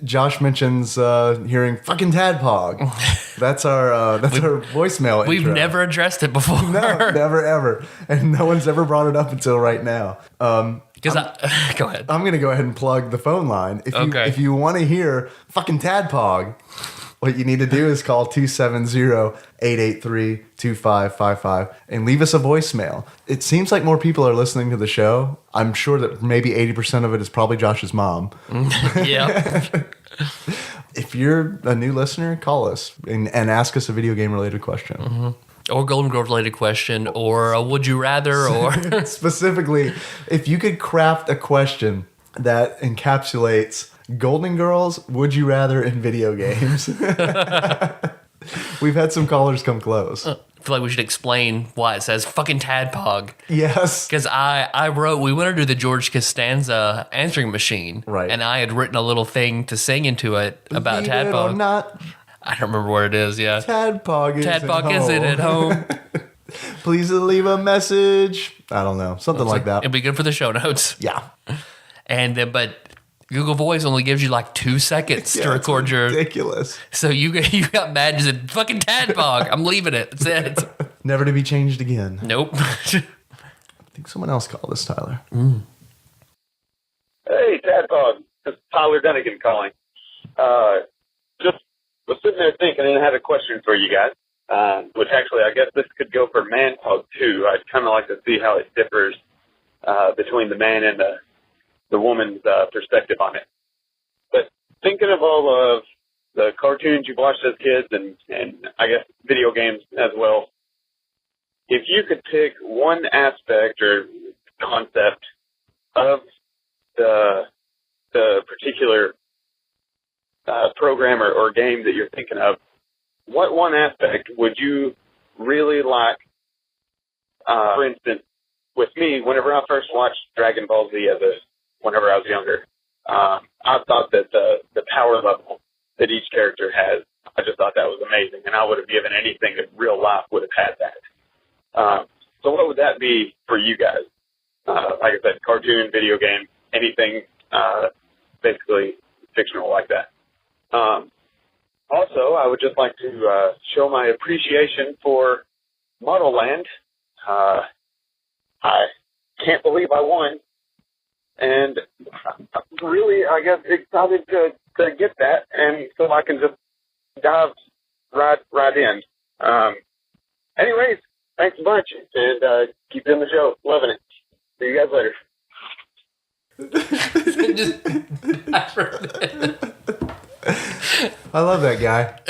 Josh mentions hearing fucking TADPOG. That's our voicemail We've intro. never addressed it before. No, never ever. And no one's ever brought it up until right now. Go ahead. I'm going to go ahead and plug the phone line. If you want to hear fucking TADPOG, what you need to do is call 270-883-2555 and leave us a voicemail. It seems like more people are listening to the show. I'm sure that maybe 80% of it is probably Josh's mom. Yeah. If you're a new listener, call us and ask us a video game related question. Or Golden Grove related question, or a would you rather, or Specifically, if you could craft a question that encapsulates Golden Girls, would you rather in video games? We've had some callers come close. I feel like we should explain why it says fucking TADPOG. Yes. Because we went to do the George Costanza answering machine. Right. And I had written a little thing to sing into it about Believe it or TADPOG. not, I don't remember where it is, yeah. TADPOG isn't at home. Please leave a message. I don't know. Something like that. It'd be good for the show notes. Yeah. And then, but Google Voice only gives you like 2 seconds to record your. Ridiculous. So you got mad and said, fucking TADPOG. I'm leaving it. That's it. Never to be changed again. Nope. I think someone else called us, Tyler. Hey, TADPOG. This is Tyler Dunnigan calling. Just was sitting there thinking and had a question for you guys, which actually I guess this could go for ManPog too. I'd kind of like to see how it differs between the man and the woman's perspective on it. But thinking of all of the cartoons you've watched as kids and I guess video games as well, if you could pick one aspect or concept of the particular program or game that you're thinking of, what one aspect would you really like? For instance, with me, whenever I first watched Dragon Ball Z whenever I was younger, I thought that the power level that each character has, I just thought that was amazing, and I would have given anything in real life would have had that. So what would that be for you guys? Like I said, cartoon, video game, anything basically fictional like that. Also, I would just like to show my appreciation for Model Land. I can't believe I won. And I'm really, I guess, excited to get that, and so I can just dive right in. Anyways, thanks a bunch, and keep doing the show. Loving it. See you guys later. I love that guy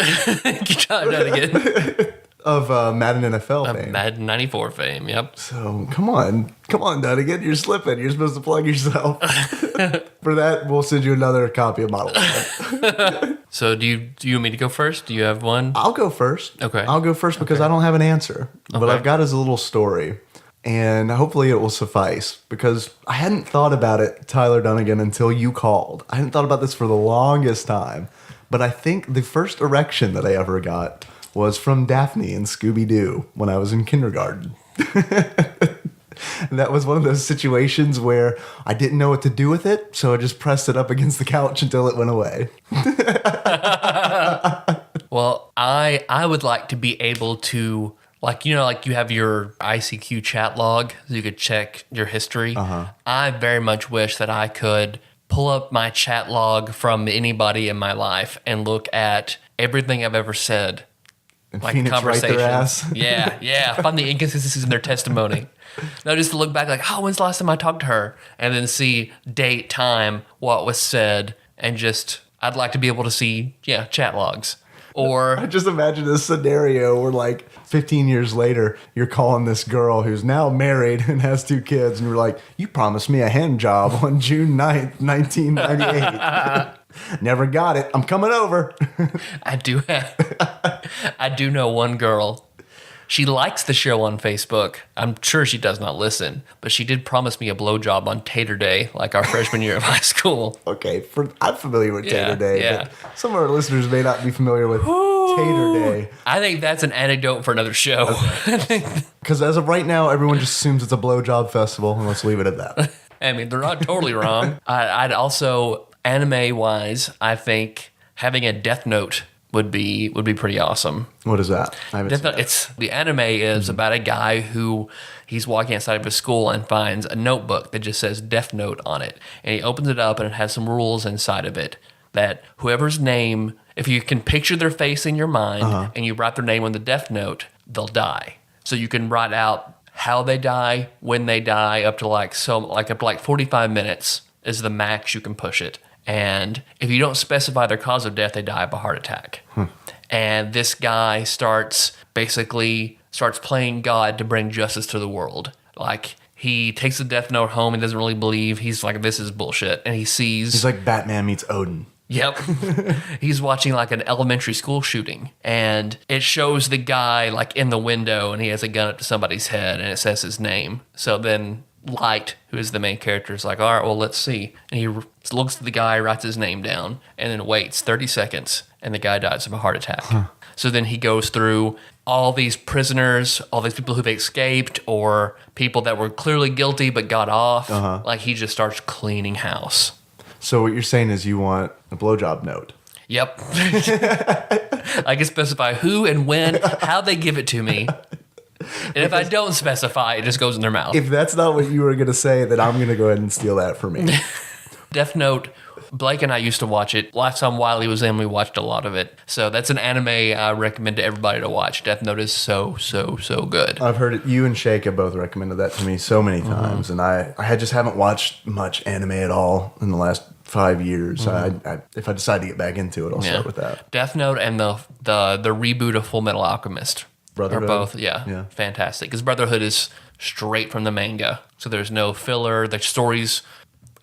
Good job, Dunigan. of Madden NFL fame. Madden 94 fame, yep. So come on, Dunigan, you're slipping. You're supposed to plug yourself. For that, we'll send you another copy of Model One. So do you want me to go first? Do you have one? I'll go first. Okay. I'll go first because I don't have an answer. What I've got is a little story. And hopefully it will suffice because I hadn't thought about it, Tyler Dunnigan, until you called. I hadn't thought about this for the longest time. But I think the first erection that I ever got was from Daphne in Scooby-Doo when I was in kindergarten. And that was one of those situations where I didn't know what to do with it, so I just pressed it up against the couch until it went away. Well, I would like to be able to, like, you know, like you have your ICQ chat log, so you could check your history. I very much wish that I could pull up my chat log from anybody in my life and look at everything I've ever said. And Like Phoenix right conversations. their ass. Yeah. Find the inconsistencies in their testimony. No, just to look back like, oh, when's the last time I talked to her? And then see date, time, what was said, and just, I'd like to be able to see, chat logs. Or I just imagine this scenario where, like, 15 years later, you're calling this girl who's now married and has 2 kids, and you're like, you promised me a hand job on June 9th, 1998. Never got it. I'm coming over. I do know one girl. She likes the show on Facebook. I'm sure she does not listen, but she did promise me a blowjob on Tater Day, like our freshman year of high school. Okay, I'm familiar with Tater Day, yeah. but some of our listeners may not be familiar with Tater Day. I think that's an anecdote for another show. Because as of right now, everyone just assumes it's a blowjob festival, and let's leave it at that. I mean, they're not totally wrong. I'd also, anime-wise, I think having a Death Note would be pretty awesome. What is that? I haven't seen that. It's the anime is about a guy who he's walking outside of his school and finds a notebook that just says Death Note on it, and he opens it up and it has some rules inside of it that whoever's name, if you can picture their face in your mind and you write their name on the Death Note, they'll die. So you can write out how they die, when they die, up to like 45 minutes is the max you can push it. And if you don't specify their cause of death, they die of a heart attack. And this guy starts playing God to bring justice to the world. Like, he takes the Death Note home and doesn't really believe. He's like, this is bullshit. And he sees... He's like Batman meets Odin. Yep. He's watching like an elementary school shooting, and it shows the guy like in the window, and he has a gun up to somebody's head, and it says his name. So then Light, who is the main character, is like, all right, well, let's see. And he looks at the guy, writes his name down, and then waits 30 seconds, and the guy dies of a heart attack. So then he goes through all these prisoners, all these people who've escaped, or people that were clearly guilty but got off. Like, he just starts cleaning house. So what you're saying is you want a blowjob note. Yep. I can specify who and when, how they give it to me. And if I don't specify, it just goes in their mouth. If that's not what you were going to say, then I'm going to go ahead and steal that for me. Death Note, Blake and I used to watch it. Last time Wiley was in, we watched a lot of it. So that's an anime I recommend to everybody to watch. Death Note is so good. I've heard it. You and Shake have both recommended that to me so many times, and I just haven't watched much anime at all in the last 5 years. If I decide to get back into it, I'll start with that. Death Note and the reboot of Full Metal Alchemist Brotherhood? are both, fantastic. Because Brotherhood is straight from the manga, so there's no filler. The story's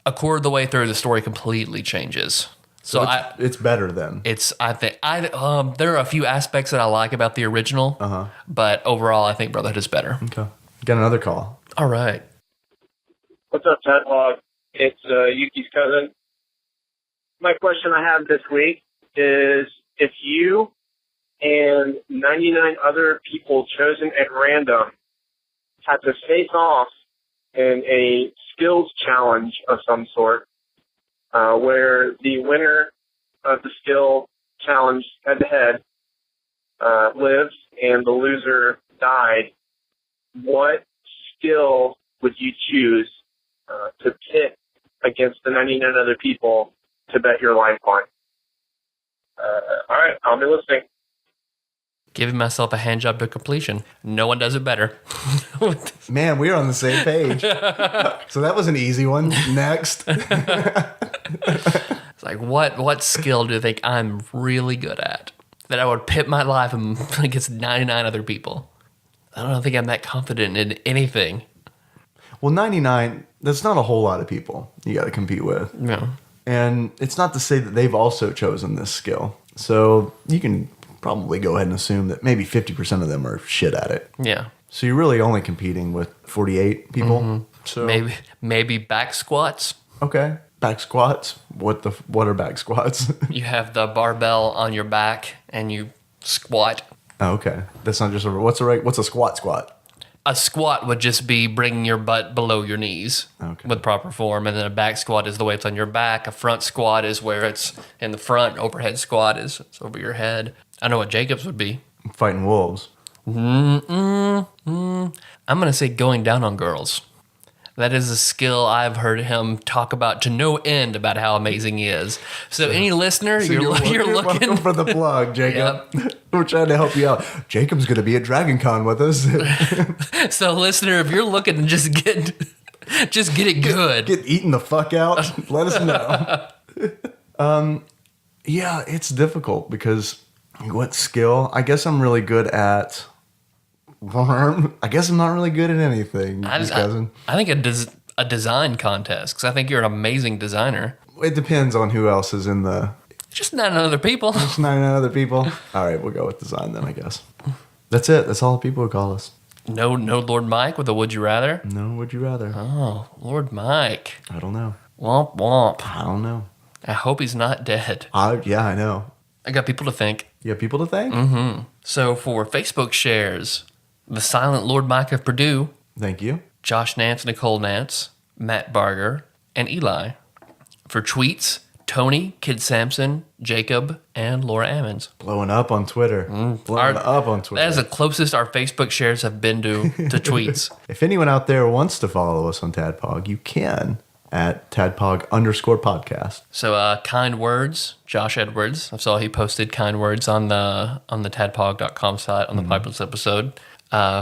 a quarter of the way through, the story completely changes. So it's better then. I think there are a few aspects that I like about the original, but overall I think Brotherhood is better. Okay, got another call. All right. What's up, TADPOG? It's Yuki's cousin. My question I have this week is, if you and 99 other people chosen at random had to face off in a skills challenge of some sort, where the winner of the skill challenge head-to-head lives and the loser died, what skill would you choose to pit against the 99 other people to bet your life on? All right, I'll be listening. Giving myself a hand job to completion. No one does it better. Man, we're on the same page. So that was an easy one. Next. It's like, what skill do you think I'm really good at that I would pit my life against 99 other people? I don't think I'm that confident in anything. Well, 99, that's not a whole lot of people you got to compete with. No. And it's not to say that they've also chosen this skill. So you can probably go ahead and assume that maybe 50% of them are shit at it. Yeah. So you're really only competing with 48 people. Mm-hmm. So Maybe back squats. okay, back squats. What are back squats? You have the barbell on your back and you squat. Oh, okay, that's not just what's a squat? A squat would just be bringing your butt below your knees with proper form, and then a back squat is the way it's on your back. A front squat is where it's in the front. Overhead squat is it's over your head. I know what Jacob's would be. Fighting wolves. I'm gonna say going down on girls. That is a skill I've heard him talk about to no end about how amazing he is. So any listener, you're looking welcome for the plug, Jacob. We're trying to help you out. Jacob's going to be at Dragon Con with us. So listener, if you're looking to just get it good, Get eaten the fuck out. Let us know. Yeah, it's difficult because what skill? I guess I'm really good at. I guess I'm not really good at anything, cousin. I think a design contest, because I think you're an amazing designer. It depends on who else is in the. Just not other people. Just 99 other people. All right, we'll go with design then, I guess. That's it. That's all the people would call us. No Lord Mike with a would you rather? No, would you rather? Oh, Lord Mike. I don't know. Womp womp. I don't know. I hope he's not dead. Yeah, I know. I got people to thank. You have people to thank? Mm-hmm. So for Facebook shares, the silent Lord Mike of Purdue, Thank you. Josh Nance, Nicole Nance, Matt Barger, and Eli. For tweets, Tony, Kid Sampson, Jacob, and Laura Ammons. Blowing up on Twitter. Blowing up on Twitter. That is the closest our Facebook shares have been to tweets. If anyone out there wants to follow us on TADPOG, you can at TADPOG_podcast. So kind words, Josh Edwards. I saw he posted kind words on the tadpog.com site on the Piperless episode.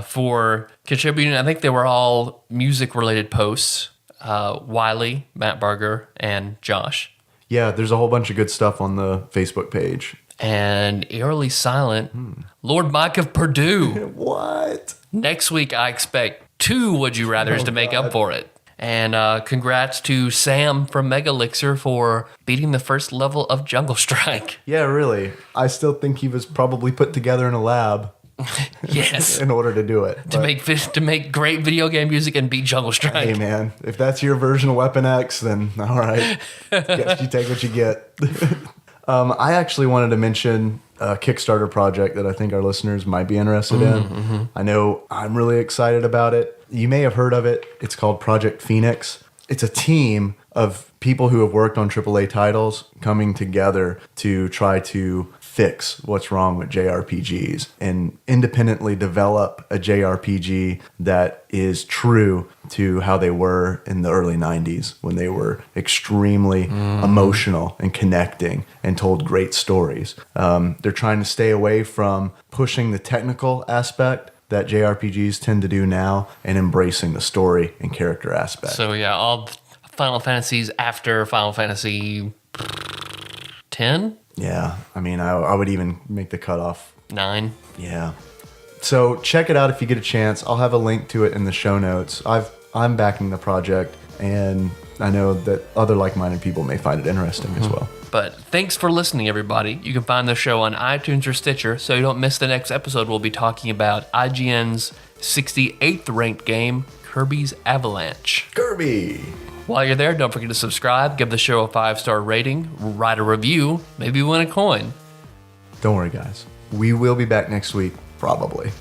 For contributing, I think they were all music-related posts. Wiley, Matt Barger, and Josh. Yeah, there's a whole bunch of good stuff on the Facebook page. And eerily silent, Lord Mike of Purdue. What? Next week, I expect 2 Would You Rathers to make up for it. And congrats to Sam from Megalixir for beating the first level of Jungle Strike. Yeah, really. I still think he was probably put together in a lab. Yes. In order to do it. To make great video game music and beat Jungle Strike. Hey, man, if that's your version of Weapon X, then all right. Guess you take what you get. I actually wanted to mention a Kickstarter project that I think our listeners might be interested in. Mm-hmm. I know I'm really excited about it. You may have heard of it. It's called Project Phoenix. It's a team of people who have worked on AAA titles coming together to try to fix what's wrong with JRPGs and independently develop a JRPG that is true to how they were in the early 90s when they were extremely emotional and connecting and told great stories. They're trying to stay away from pushing the technical aspect that JRPGs tend to do now and embracing the story and character aspect. So yeah, all Final Fantasies after Final Fantasy 10? Yeah, I mean, I would even make the cutoff 9. Yeah. So check it out if you get a chance. I'll have a link to it in the show notes. I'm backing the project, and I know that other like-minded people may find it interesting as well. But thanks for listening, everybody. You can find the show on iTunes or Stitcher, so you don't miss the next episode. We'll be talking about IGN's 68th ranked game, Kirby's Avalanche. Kirby! While you're there, don't forget to subscribe, give the show a 5-star rating, write a review, maybe win a coin. Don't worry, guys. We will be back next week, probably.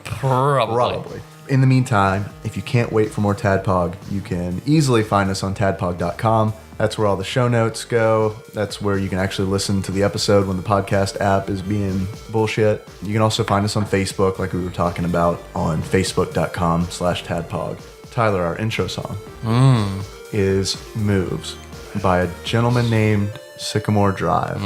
Probably. In the meantime, if you can't wait for more TADPOG, you can easily find us on tadpog.com. That's where all the show notes go. That's where you can actually listen to the episode when the podcast app is being bullshit. You can also find us on Facebook, like we were talking about, on facebook.com/TADPOG. Tyler, our intro song is Moves by a gentleman named Sycamore Drive,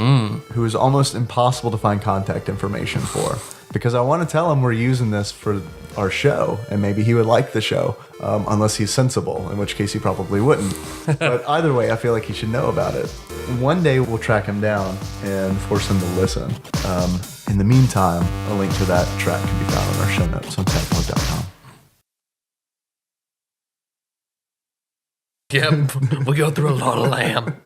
who is almost impossible to find contact information for. Because I want to tell him we're using this for our show, and maybe he would like the show, unless he's sensible, in which case he probably wouldn't. But either way, I feel like he should know about it. One day we'll track him down and force him to listen. In the meantime, a link to that track can be found on our show notes on tadpog.com. Yep, we go through a lot of lamb.